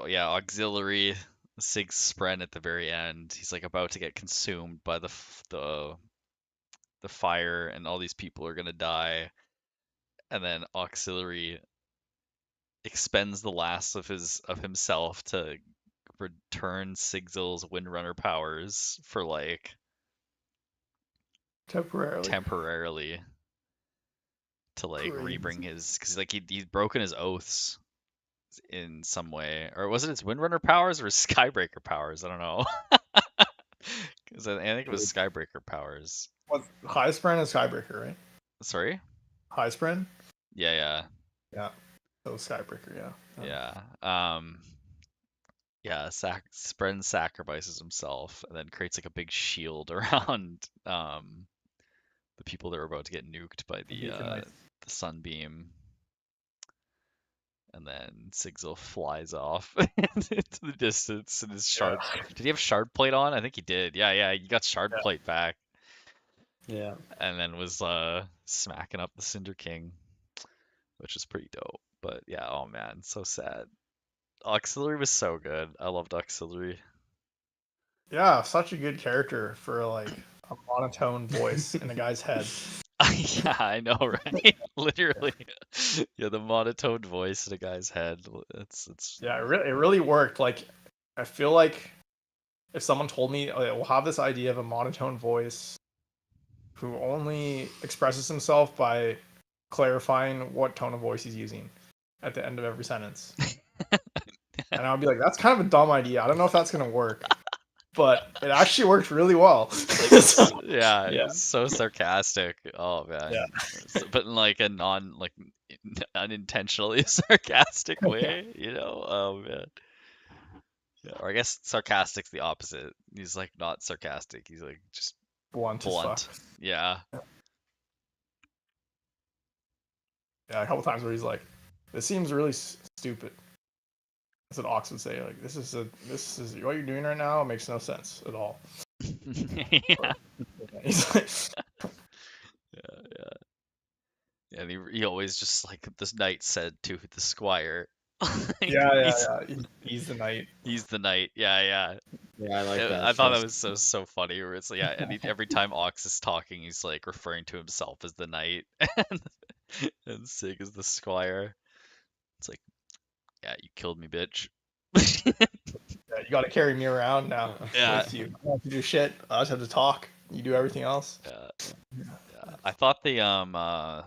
Auxiliary Sig Spren at the very end. He's like about to get consumed by the fire, and all these people are gonna die. And then Auxiliary expends the last of himself to return Sigzil's Windrunner powers for like Temporarily. temporarily to like rebring Crazy. his, because like he's broken his oaths in some way, or was it his Windrunner powers or his Skybreaker powers? I don't know. Because I think it was Skybreaker powers. What high sprint is Skybreaker, right? Sorry? High sprint? Yeah, yeah, Yeah. That was Skybreaker, yeah. yeah. Yeah, Spren sacrifices himself and then creates like a big shield around the people that are about to get nuked by Beacon Knight. the sunbeam. And then Sigzil flies off into the distance in his shard. Yeah. Did he have shard plate on? I think he did. Yeah, yeah, he got shard Yeah. plate back. Yeah. And then was smacking up the Cinder King, which is pretty dope. But yeah, oh man, so sad. Auxiliary was so good. I loved Auxiliary. Yeah, such a good character for like a monotone voice in a guy's head. Yeah, I know, right? Literally. Yeah, the monotone voice in a guy's head. It's Yeah, it really worked. Like, I feel like if someone told me, oh, yeah, we'll have this idea of a monotone voice who only expresses himself by clarifying what tone of voice he's using at the end of every sentence. And I would be like, that's kind of a dumb idea. I don't know if that's going to work. But it actually worked really well. like yeah, Yeah. it's so sarcastic. Oh man. Yeah. But in like a non like unintentionally sarcastic way, you know? Oh man. Yeah, or I guess sarcastic's the opposite. He's like not sarcastic. He's like just Blunt as fuck. blunt. Yeah. Yeah, a couple times where he's like, this seems really stupid. That's what Ox would say. Like, this is what you're doing right now. It makes no sense at all. Yeah. He's like, Yeah. And he always just like this knight said to the squire. yeah. He's the knight. He's the knight. Yeah. Yeah, I like that. I thought that was so funny. Where it's like, yeah, and every time Ox is talking, he's like referring to himself as the knight, and Sig is the squire. It's like, yeah, you killed me, bitch. Yeah, you got to carry me around now. Yeah. With you. I don't have to do shit. I just have to talk. You do everything else. Yeah. I thought the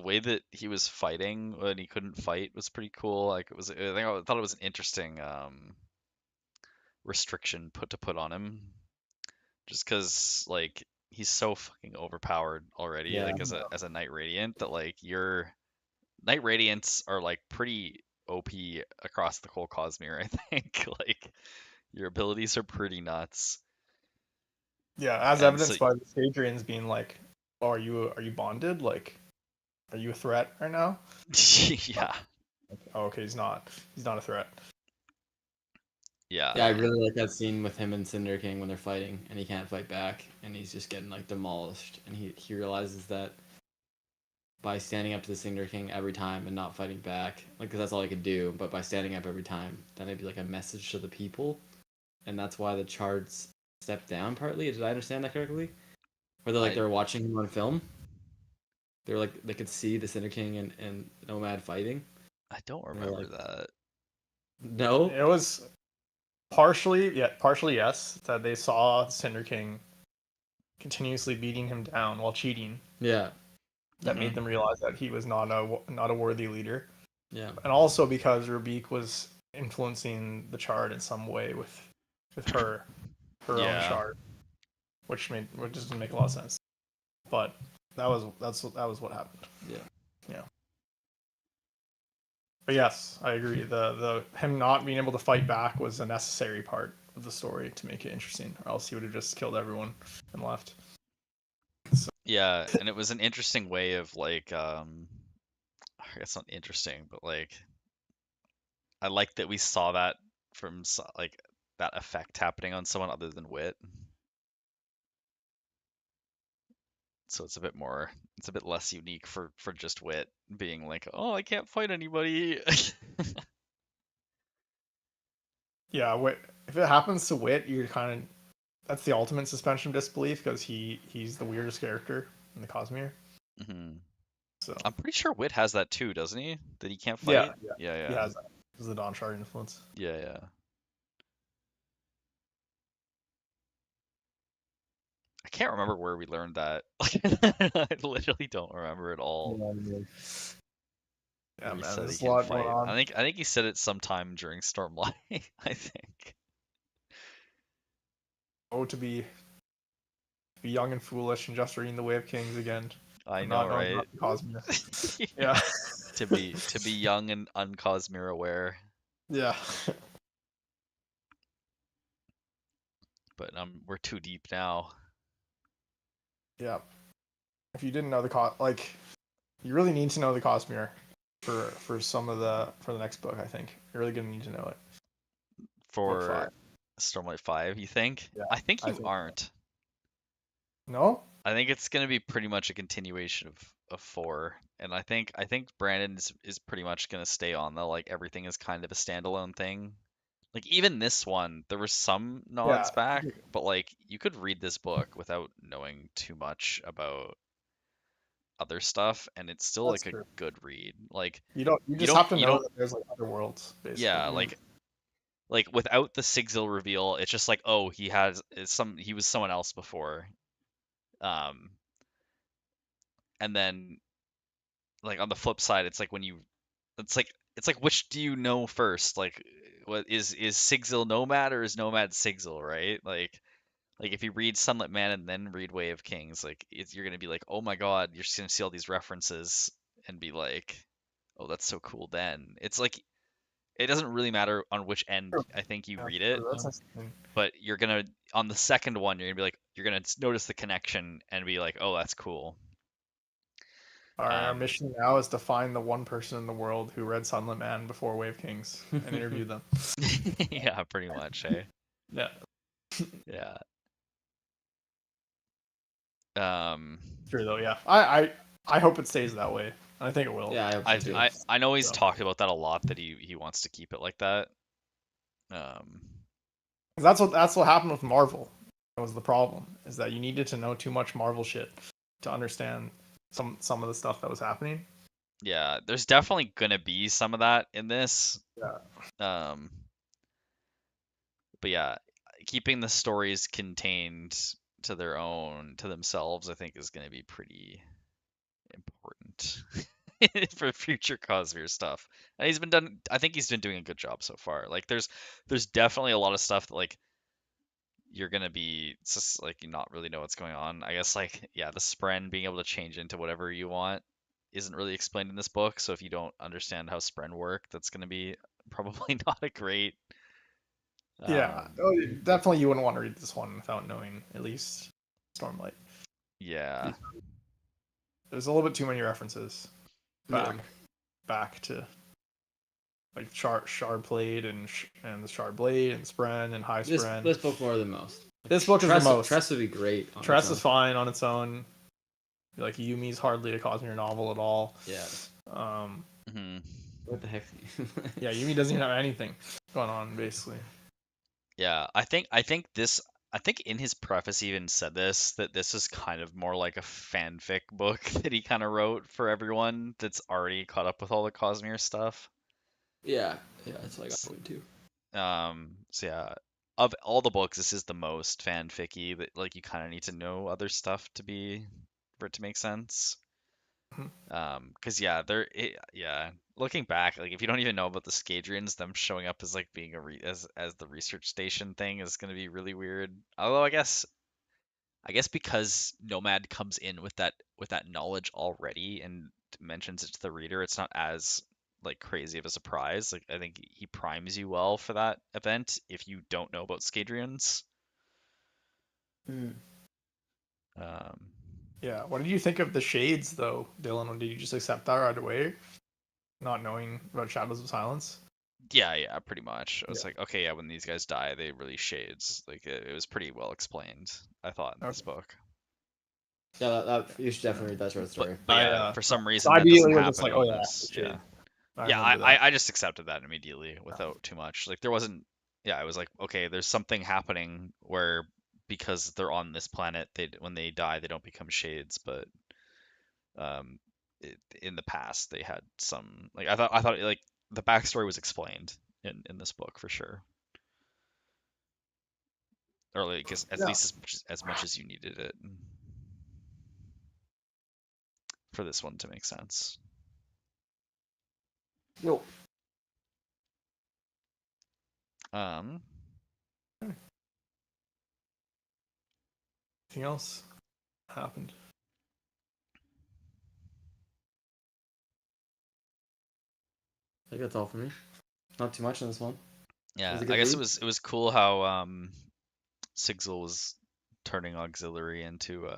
way that he was fighting when he couldn't fight was pretty cool. Like I thought it was an interesting restriction put on him, just because like he's so fucking overpowered already, Yeah. like as a Knight Radiant, that like your Knight Radiants are like pretty OP across the whole Cosmere. I think like your abilities are pretty nuts. Yeah, as And so evidenced by the Hadrian's being like, "Oh, are you bonded? Like, are you a threat right now?" yeah, Oh, okay, he's not. He's not a threat. yeah, Yeah, I really like that scene with him and Cinder King when they're fighting and he can't fight back and he's just getting like demolished and he realizes that by standing up to the Cinder King every time and not fighting back, like 'cause that's all he could do, but by standing up every time, then it'd be like a message to the people, and that's why the charts step down partly. Did I understand that correctly? Or they were watching him on film. They were like they could see the Cinder King and Nomad fighting. I don't And they're remember like, that. no. It was partially yes, that they saw Cinder King continuously beating him down while cheating. Yeah. That made them realize that he was not a worthy leader. Yeah. And also because Rubik was influencing the chart in some way with her own Yeah. chart, which just didn't make a lot of sense. But that was what happened. Yeah. But yes, I agree. The him not being able to fight back was a necessary part of the story to make it interesting, or else he would have just killed everyone and left. Yeah, and it was an interesting way of like I guess not interesting, but like I like that we saw that from like that effect happening on someone other than Wit. So it's a bit more, it's a bit less unique for just Wit being like, oh, I can't fight anybody. Yeah, if it happens to Wit, you're kind of that's the ultimate suspension of disbelief because he's the weirdest character in the Cosmere. hmm So I'm pretty sure Wit has that too, doesn't he? That he can't yeah, fight? yeah, Yeah, he yeah. has that. This is the Dawn Shard influence. Yeah, yeah. I can't remember where we learned that. I literally don't remember at all. Yeah, Where he man, said he there's a can't lot going fight. on. I think he said it sometime during Stormlight, I think. Oh, to be young and foolish and just reading the Way of Kings again, I and know, not knowing right? about the Cosmere. Yeah, To be young and uncosmere aware. yeah, But we're too deep now. yeah. If you didn't know like, you really need to know the Cosmere for for the next book. I think you're really gonna need to know it. Book For 5. Stormlight 5, you think? Yeah, I think I you think so. aren't. No. I think it's gonna be pretty much a continuation of 4. And I think Brandon is pretty much gonna stay on the like everything is kind of a standalone thing. Like even this one, there were some Yeah, nods back, but like you could read this book without knowing too much about other stuff, and it's still that's like a true. good read. Like You don't. You you just don't have to you know don't that there's like other worlds, basically. yeah, like without the Sigil reveal, it's just like, oh, he was someone else before. Um and then like on the flip side, it's like it's like which do you know first? Like what is Sigil Nomad or is Nomad Sigil, right? Like if you read Sunlit Man and then read Way of Kings, like you're gonna be like, oh my god, you're just gonna see all these references and be like, oh, that's so cool. Then it's like it doesn't really matter on which end True. I think you Yeah, read it, true. That's interesting. but you're gonna on the second one you're gonna be like you're gonna notice the connection and be like, oh, that's cool. Our Um, mission now is to find the one person in the world who read Sunlit Man before Wave Kings and interview them. yeah, pretty much, hey. Yeah, Yeah. Um, true though. Yeah, I hope it stays that way. I think it will. Yeah, I hope I so too. I I know he's So, talked about that a lot that he wants to keep it like that. Um, 'cause that's what happened with Marvel. That was the problem, is that you needed to know too much Marvel shit to understand some of the stuff that was happening. yeah, there's definitely gonna be some of that in this. Yeah, Um, but yeah, keeping the stories contained to to themselves, I think is gonna be pretty important for future Cosmere stuff. And I think he's been doing a good job so far. Like there's definitely a lot of stuff that like you're gonna be just like you not really know what's going on. I guess like yeah, the Spren being able to change into whatever you want isn't really explained in this book. So if you don't understand how Spren work, that's gonna be probably not a great yeah. um Oh, definitely, you wouldn't want to read this one without knowing at least Stormlight. yeah. There's a little bit too many references Yeah. back to like Shard Blade and the Shard Blade and Spren and High Spren. This book more than most. This book is Tress, the most. Tress would be great. On Tress its is fine on its own. Like Yumi's hardly a Cosmere novel at all. own. Yeah. hmm What the heck? Yeah, Yumi doesn't even have anything going on basically. Yeah, I think in his preface he even said this that this is kind of more like a fanfic book that he kind of wrote for everyone that's already caught up with all the Cosmere stuff. Yeah. Yeah, that's what I got going too. So yeah, of all the books, this is the most fanficky that like you kind of need to know other stuff for it to make sense. Mhm. 'Cause yeah, yeah, looking back, like if you don't even know about the Scadrians, them showing up as like being as the research station thing is gonna be really weird. Although I guess because Nomad comes in with that knowledge already and mentions it to the reader, it's not as like crazy of a surprise. Like I think he primes you well for that event if you don't know about Scadrians. Mm. Um, Yeah. What did you think of the shades though, Dylan? Or did you just accept that right away, not knowing about Shadows of Silence? yeah, pretty much. I was Yeah. like, okay, yeah, when these guys die, they release shades. Like it was pretty well explained, I thought, in this Okay. book. Yeah, that you should definitely read that short But story. but I yeah, for some so reason I that doesn't immediately was just happen like, oh in yeah, this. Yeah. shade. I Yeah, remember that. I just accepted that immediately without too much. Like there wasn't, yeah, I was like, okay, there's something happening where because they're on this planet, they when they die, they don't become shades, but um, in the past they had some like I thought like the backstory was explained in this book for sure, or like at Yeah. least as much as you needed it for this one to make sense. Yo. Um, Anything else happened? I think that's all for me. Not too much on this one. It was yeah, a I good guess read. it was cool how Sigil was turning auxiliary into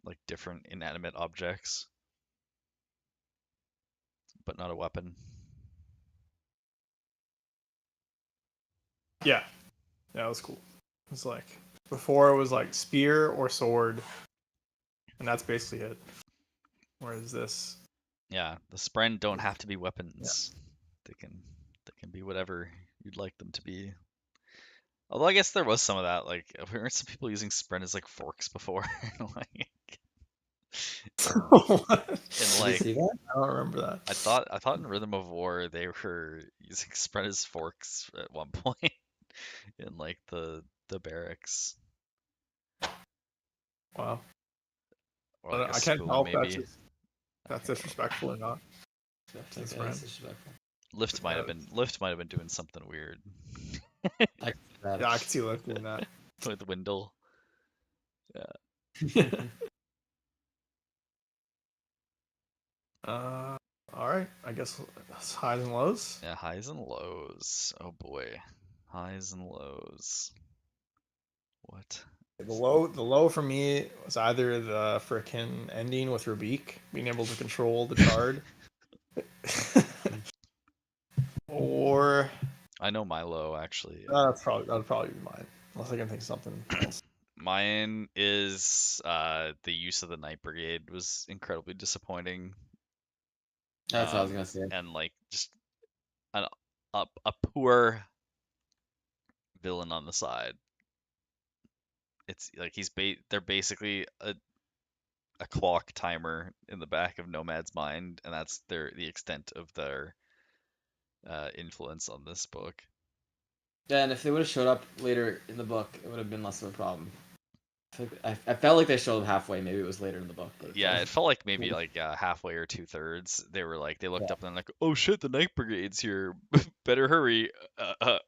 like different inanimate objects, but not a weapon. Yeah. Yeah, that was cool. It was like before it was like spear or sword, and that's basically it. Whereas this, Yeah, the Spren don't have to be yeah. weapons. They can be whatever you'd like them to be. Although I guess there was some of that, like weren't some people using Spren as like forks before? Like What? in Did you like see that? I don't remember that. I thought in Rhythm of War they were using Spren as forks at one point in like the barracks Wow. or like a But I can't spoon tell if maybe. I that's can't remember. disrespectful or not. Yeah, Since that is friend. disrespectful. Lift might have been doing something weird I can see that. Yeah, I can see Liv doing that. with Windle. Yeah. Uh, all right. I guess it's highs and lows. Yeah, highs and lows. Oh boy. Highs and lows. What? The low for me was either the frickin' ending with Rabik being able to control the Chard, or I know my low actually. that'd probably be mine, unless I can think of something else. Mine is the use of the Night Brigade was incredibly disappointing. That's what I was gonna say. And like just an, a poor villain on the side. It's like they're basically a clock timer in the back of Nomad's mind, and that's the extent of their influence on this book. Yeah, and if they would have showed up later in the book, it would have been less of a problem. I felt like they showed up halfway. Maybe it was later in the book, but Yeah, it felt like maybe like halfway or 2/3. They were like they looked Yeah. up and they're like, "Oh shit, the Night Brigade's here. Better hurry."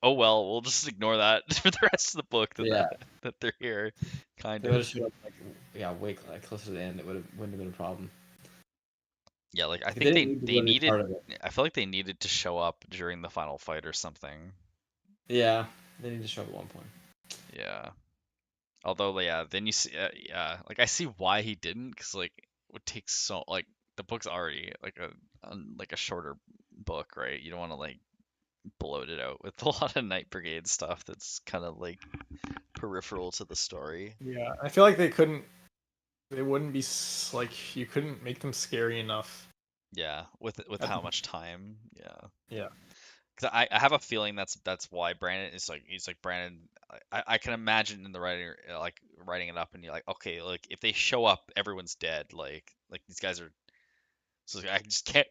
Oh well, we'll just ignore that for the rest of the book Yeah. that they're here, kind They would have of. showed up way like closer to the end. It wouldn't have been a problem. Yeah, like I Like, they think didn't need to they go any needed. part of it. I feel like they needed to show up during the final fight or something. Yeah, they need to show up at one point. Yeah. Although, yeah, then you see, yeah, like I see why he didn't, because like it would take so like the book's already like like a shorter book, right? You don't want to like bloat it out with a lot of Night Brigade stuff that's kind of like peripheral to the story. Yeah, I feel like they couldn't. They wouldn't be like you couldn't make them scary enough. Yeah, with At how the, much time, yeah. yeah, 'Cause I have a feeling that's why Brandon is like he's like Brandon. I can imagine in the writing like writing it up and you're like okay like if they show up everyone's dead like these guys are so I just can't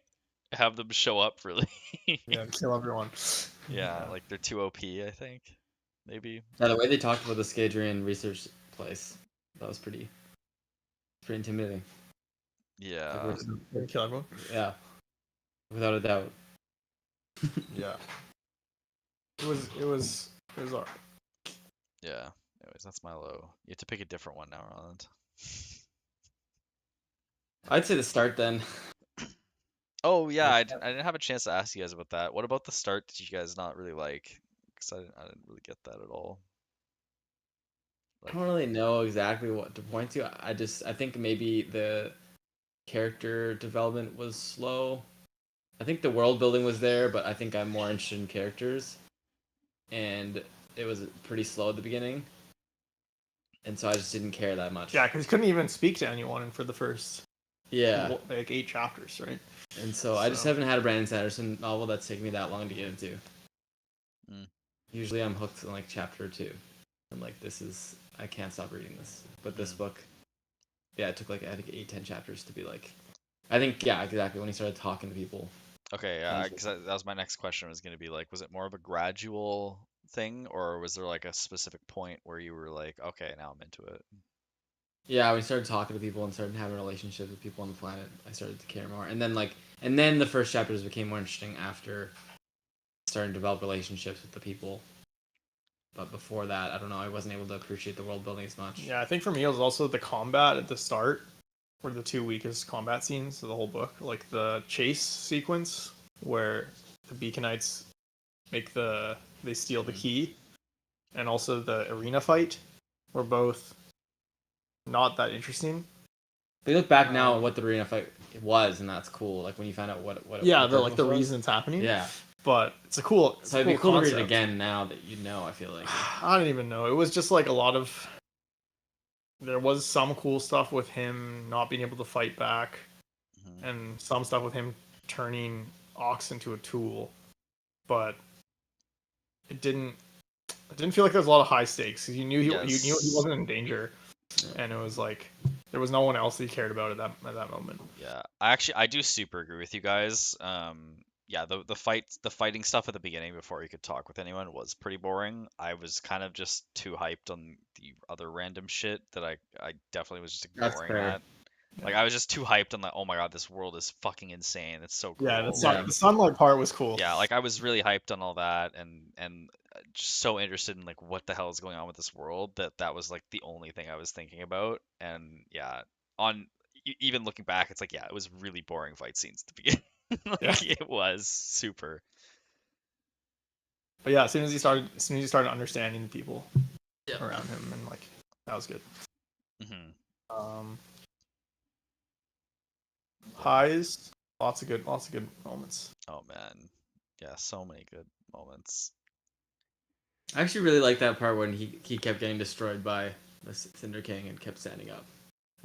have them show up really. yeah, kill everyone. Yeah, Yeah, like they're too OP I think maybe. Yeah, the way they talked about the Scadrian research place, that was pretty intimidating. Like, Yeah, kill everyone. yeah, without a doubt. Yeah, it was alright. yeah. Anyways, that's my low. You have to pick a different one now, Roland. I'd say the start then. Oh yeah, Like, I didn't have a chance to ask you guys about that. What about the start did you guys not really like? Because I didn't really get that at all. I Like, don't really know exactly what to point to. I think maybe the character development was slow. I think the world building was there, but I think I'm more interested in characters, and it was pretty slow at the beginning, and so I just didn't care that much. Yeah, because he couldn't even speak to anyone for the first Yeah, like 8 chapters, right? and so I just haven't had a Brandon Sanderson novel that's taken me that long to get into. mm, Usually I'm hooked in like chapter 2. I'm like, I can't stop reading this. But this mm. book, yeah, it took like I think 8-10 chapters to be like, I think yeah, exactly when he started talking to people. Okay, And yeah, because that was my next question was gonna be like, was it more of a gradual thing, or was there like a specific point where you were like, okay, now I'm into it? yeah, when he started talking to people and started having relationships with people on the planet, I started to care more. And then the first chapters became more interesting after starting to develop relationships with the people. But before that, I don't know, I wasn't able to appreciate the world building as much. Yeah, I think for me it was also the combat at the start were the 2 weakest combat scenes of the whole book. Like the chase sequence where the Beaconites they steal the Mm. key, and also the arena fight were both not that interesting. They look back now Um, at what the arena fight was, and that's cool. Like when you find out what yeah, the the like purpose the was. reason it's happening. Yeah, But it's a cool so it'd be cool to read it concept. again now that you know. I feel like. I don't even know. It was just like a lot of there was some cool stuff with him not being able to fight back, Mhm. and some stuff with him turning Ox into a tool, but it didn't feel like there was a lot of high stakes. You knew you knew he Yes. wasn't in danger, and it was like there was no one else that he cared about at that moment. Yeah, I do super agree with you guys. Yeah, the fighting stuff at the beginning before you could talk with anyone was pretty boring. I was kind of just too hyped on the other random shit that I definitely was just That's ignoring fair. that. Like I was just too hyped on the oh my god, this world is fucking insane. It's so Yeah, cool. Yeah. the sunlight part was cool. Yeah, like I was really hyped on all that and just so interested in like what the hell is going on with this world that was like the only thing I was thinking about. And yeah, on even looking back, it's like yeah, it was really boring fight scenes at the beginning. Yeah, Like it was super. but yeah, as soon as he started understanding the people Yeah. around him, and like that was good. Hmm. Um, highs, lots of good moments. Oh man, yeah, so many good moments. I actually really like that part when he kept getting destroyed by the Cinder King and kept standing up,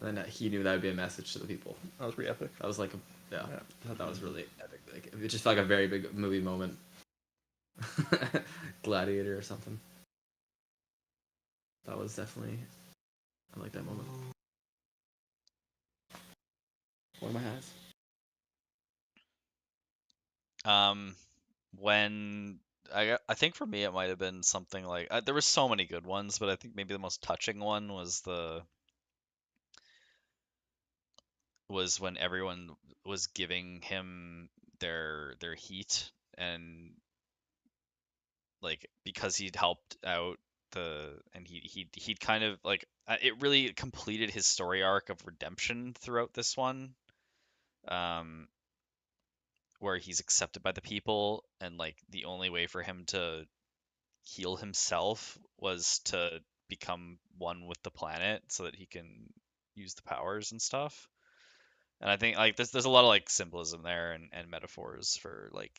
and then he knew that would be a message to the people. That was pretty epic. That was like, yeah, Yeah. I thought that was really epic. Like it just felt like a very big movie moment. Gladiator or something. That was definitely. I like that moment. What am I has? Um, when I think for me it might have been something like there were so many good ones, but I think maybe the most touching one was when everyone was giving him their heat and like because he'd helped out and he'd kind of like it really completed his story arc of redemption throughout this one. Um, where he's accepted by the people and like the only way for him to heal himself was to become one with the planet so that he can use the powers and stuff. And I think like there's a lot of like symbolism there and metaphors for like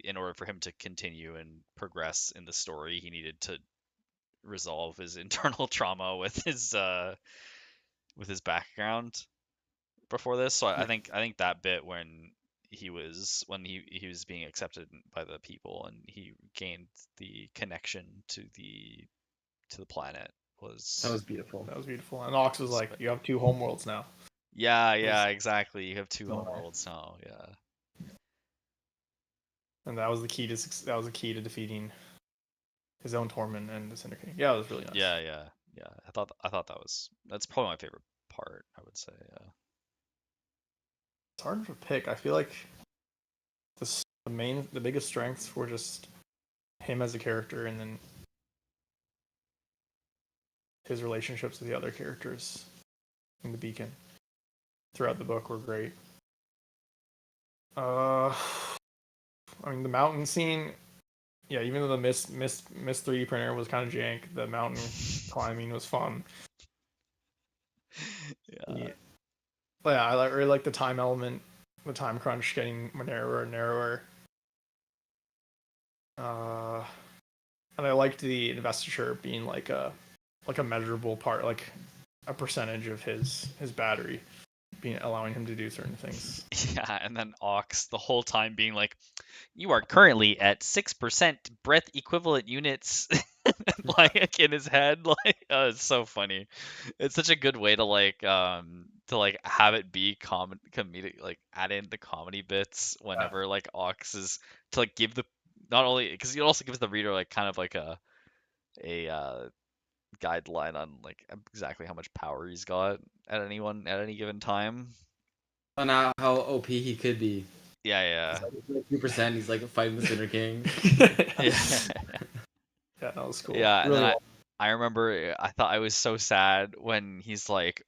in order for him to continue and progress in the story, he needed to resolve his internal trauma with his background before this. So Yeah. I think that bit when he was being accepted by the people and he gained the connection to the planet That was was beautiful. That was beautiful. And Ox was like, spec- "You have 2 homeworlds now." yeah, It was yeah, exactly. You have two so nice. homeworlds now. Yeah. And that was the key to defeating his own Torment and the Cinder King. Yeah, it was really nice. Yeah, yeah, yeah. I thought that's probably my favorite part, I would say. Yeah. It's hard to pick. I feel like the biggest strengths were just him as a character, and then his relationships with the other characters in the Beacon throughout the book were great. I mean the mountain scene. Yeah, even though the Mist 3D printer was kind of jank, the mountain climbing was fun. Yeah. But yeah, I really like the time element, the time crunch getting narrower and narrower. Uh, and I liked the investiture being like a measurable part, like a percentage of his battery, being allowing him to do certain things. Yeah, and then Ox the whole time being like, "You are currently at 6% breath equivalent units," like in his head. Like, it's so funny. It's such a good way to like have it be comedic, like add in the comedy bits Yeah, whenever like Ox is to like give the not only because it also gives the reader like kind of like a guideline on like exactly how much power he's got at any given time. And how OP he could be. Yeah, He's like 2%. He's like fighting the Cinder King. yeah. yeah, that was cool. Yeah, and then Really well. I remember I thought I was so sad when he's like,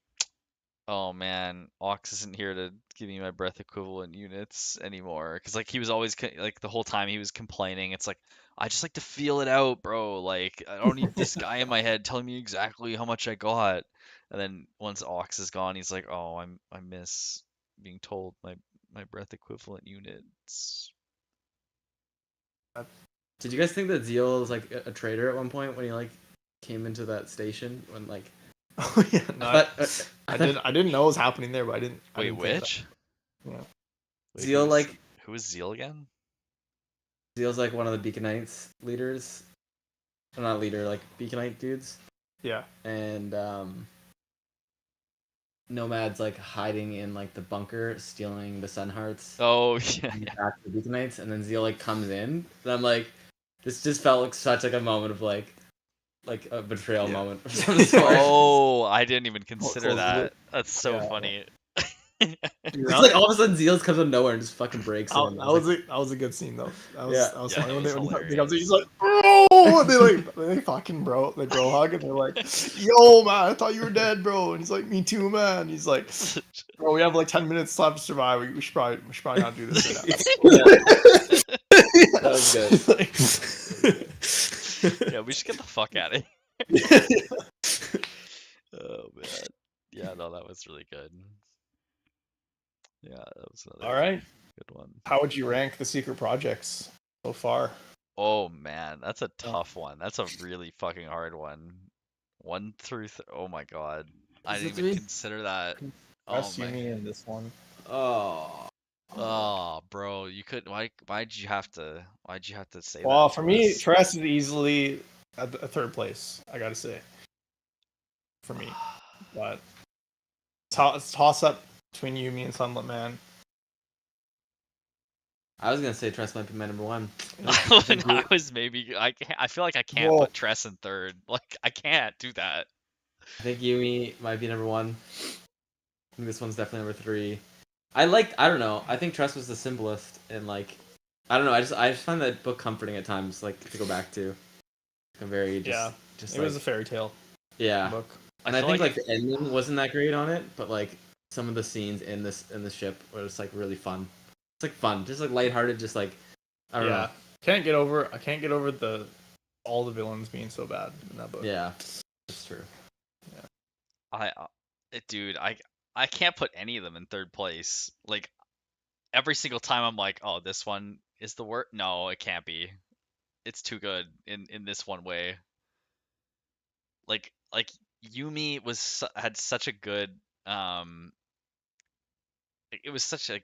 "Oh man, Ox isn't here to give me my breath equivalent units anymore." Because like he was always like the whole time he was complaining. It's like I just like to feel it out, bro. Like I don't need this guy in my head telling me exactly how much I got. And then once Ox is gone, he's like, "Oh, I miss being told my breath equivalent units." Did you guys think that Zeal was like a traitor at one point when he like came into that station when like Oh yeah, no, I thought I didn't know what was happening there, but I Wait, didn't think that. which? Yeah. Wait, Zeal like who is Zeal again? Zeal's like one of the Beaconites leaders. Or not leader, like Beaconite dudes. Yeah. And Nomad's like hiding in like the bunker, stealing the Sun Hearts. Oh yeah, And yeah. back to the Beaconites, and then Zeal like comes in, and I'm like, this just felt like such like a moment of like a betrayal Yeah. moment of some sort. Oh, I didn't even consider Close the loop. that. That's so Yeah. funny. It's like all of a sudden Zeal comes out of nowhere and just fucking breaks in. That was a good scene though. Yeah. That was Yeah, funny it when was they comes in, he's hilarious. like, bro, and they fucking they bro hug, and they're like, yo man, I thought you were dead, bro, and he's like, me too, man. He's like, bro, we have like 10 minutes left to survive. We should probably not do this right That was good. Yeah, we should get the fuck out of here. Oh man. Yeah, no, that was really good. Yeah, that was All another right. good one. How would you rank the secret projects so far? Oh man, that's a tough one. That's a really fucking hard one. One through oh my god. I Is it didn't even three? consider that. Oh Best my. Yumi in this one. Oh. Oh, bro, you could why'd you have to say Well, that for to me, us? Tress is easily at third place. I gotta say, for me, but toss up between Yumi and Sunlit Man. I was gonna say Trust might be my number one. I was maybe I feel like I can't Whoa. put Tress in third. Like I can't do that. I think Yumi might be number one. I think this one's definitely number three. I don't know. I think Trust was the simplest and like I don't know. I just find that book comforting at times, like to go back to. A very just it was a fairy tale yeah. book. And I I feel think like like the ending wasn't that great on it, but like some of the scenes in the ship were just like really fun. It's like fun, just like lighthearted, just like I don't know. I can't get over the all the villains being so bad in that book. Yeah, that's true. I dude, I can't put any of them in third place. Like every single time I'm like, "Oh, this one is the worst." No, it can't be. It's too good in this one way. Like Yumi had such a good it was such a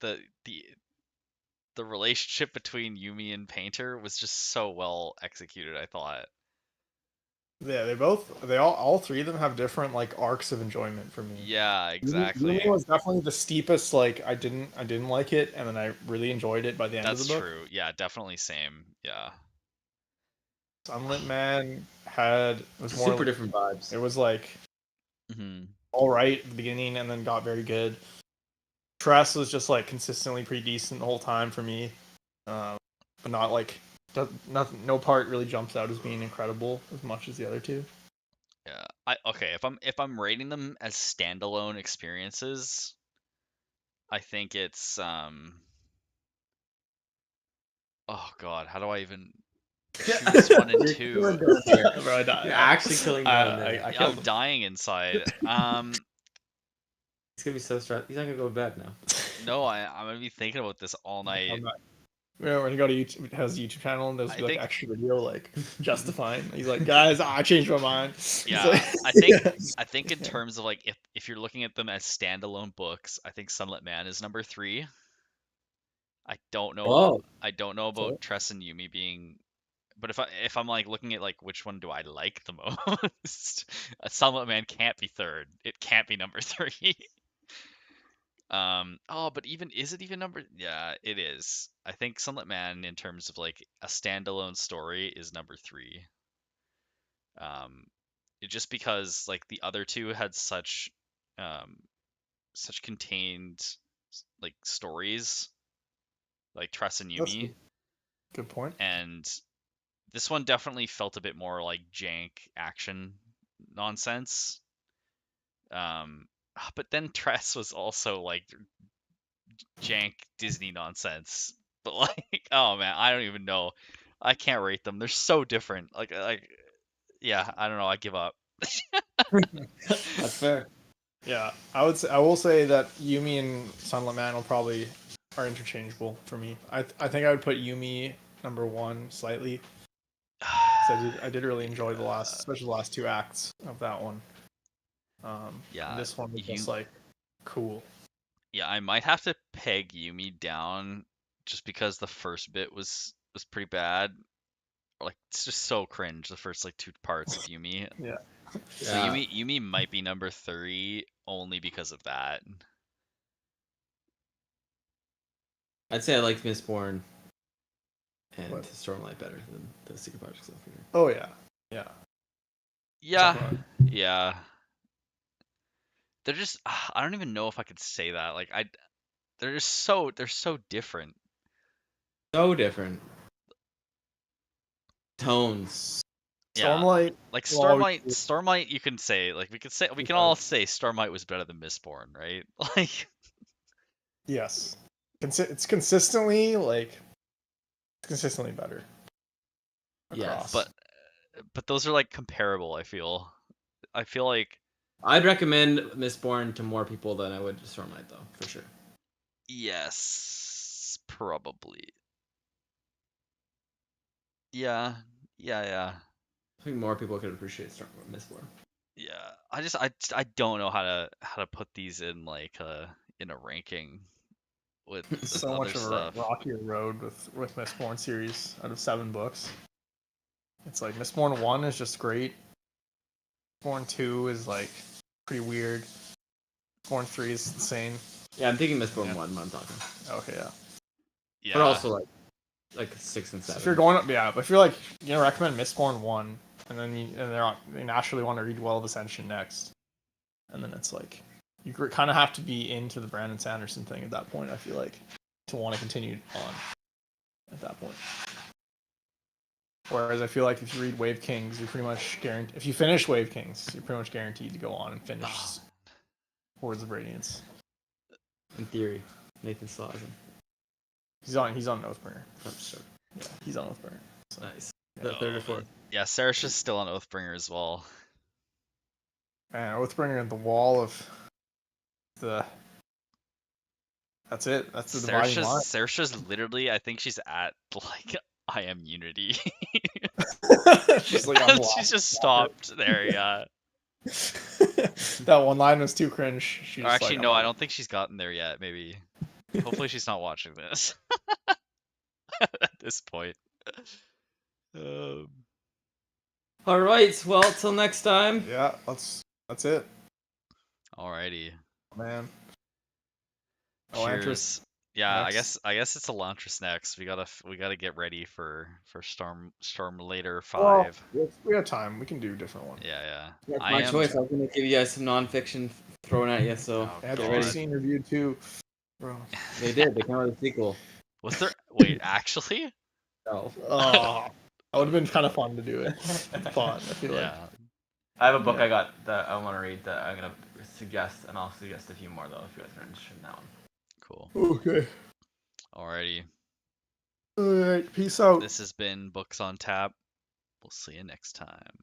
the the the relationship between Yumi and Painter was just so well executed, I thought. Yeah, all three of them have different like arcs of enjoyment for me. Yeah, Yumi exactly. was definitely the steepest. Like I didn't like it, and then I really enjoyed it by the end of the That's book. true. Yeah, definitely same. Yeah. Sunlit Man was more Super different vibes. It was like Hmm. all right at the beginning, and then got very good. Tress was just like consistently pretty decent the whole time for me, but not like nothing. No part really jumps out as being incredible as much as the other two. Yeah. Okay, if I'm rating them as standalone experiences, I think it's oh god, how do I even choose one and You're two? killing down there. Bro, You're actually killing down there. I I'm can't. dying inside. He's gonna be so stressed. He's not gonna go to bed now. No, I'm gonna be thinking about this all night. I'm not. When he go to YouTube, has a YouTube channel and there's I like think- extra video like justifying. He's like, guys, I changed my mind. He's Yeah, like- I think in terms of like if you're looking at them as standalone books, I think Sunlit Man is number 3. I don't know. Oh, I don't know So- about Tress and Yumi being, but if I'm like looking at like which one do I like the most, Sunlit Man can't be third. It can't be number 3. Oh, but even is it even number? Yeah, it is. I think Sunlit Man in terms of like a standalone story is number 3. Just because like the other two had um such contained like stories, like Tress and That's Yumi, good point. and this one definitely felt a bit more like jank action nonsense. But then Tress was also like jank Disney nonsense. But like, oh man, I don't even know. I can't rate them. They're so different. Yeah, I don't know. I give up. that's fair. Yeah, I will say that Yumi and Sunlit Man will probably are interchangeable for me. I think I would put Yumi number 1 slightly. So I did really enjoy the last, especially the last 2 acts of that one. Yeah, This one was just you- like cool. Yeah, I might have to peg Yumi down just because the first bit was pretty bad. Like it's just so cringe, the first like 2 parts of Yumi. Yeah. So Yumi might be number 3 only because of that. I'd say I liked Mistborn and What? Stormlight better than the Secret Project stuff here. Oh yeah, yeah. Yeah, Talk about- yeah. They're just I don't even know if I could say that. Like they're so different. So different. Tones. Yeah. Stormlight. Like will always Stormlight, be- Stormlight, you can say we Yeah. can all say Stormlight was better than Mistborn, right? Like Yes, it's consistently better. Yes. Across. but those are like comparable. I feel like I'd recommend Mistborn to more people than I would Stormlight, though, for sure. yes, probably. Yeah, yeah. I think more people could appreciate Mistborn. Yeah, I don't know how to put these in like in a ranking with So other much of a stuff. rockier road with Mistborn series out of 7 books. It's like Mistborn 1 is just great. Mistborn 2 is like pretty weird. Mistborn 3 is insane. Yeah, I'm thinking Mistborn Yeah. 1 when I'm talking. Okay, yeah. Yeah, But also like 6 and 7. If you're going up, yeah, but if you're like you know recommend Mistborn 1, and then they naturally want to read Well of Ascension next, and then it's like you kind of have to be into the Brandon Sanderson thing at that point. I feel like to want to continue on at that point. Whereas I feel like if you read Wave Kings, you're pretty much guaranteed. If you finish Wave Kings, you're pretty much guaranteed to go on and finish Hordes of Radiance. In theory, Nathan still has him. He's on Oathbringer. I'm sure. Yeah, he's on Oathbringer. So. Nice. The third or fourth. yeah. Sarah's still on Oathbringer as well. And Oathbringer at the wall of the. That's it. That's the dividing line. Saoirse's literally, I think she's at like I am Unity. She's like, I'm She's just stopped there, yeah. That one line was too cringe. She's Or actually, like, no, I'm I don't think she's gotten there yet. Maybe. Hopefully, she's not watching this at this point. Um, All right. Well, till next time. Yeah, that's it, alrighty. man. Cheers. Elantris Yeah, next. I guess it's Elantris next. We gotta get ready for Storm later Well, 5. we have time. We can do a different one. Yeah. That's I my am- choice. I was gonna give you guys some nonfiction thrown at you, so Oh, And get God. ready. seen reviewed too, bro. They did. They came out with a sequel. Was there? Wait, actually? Oh. Oh, that would have been kind of fun to do it. Fun, I feel like. Yeah. I have a book Yeah. I got that I want to read that I'm gonna suggest, and I'll suggest a few more though if you guys are interested in that one. Cool. Okay. Alrighty. All right. Peace out. This has been Books on Tap. We'll see you next time.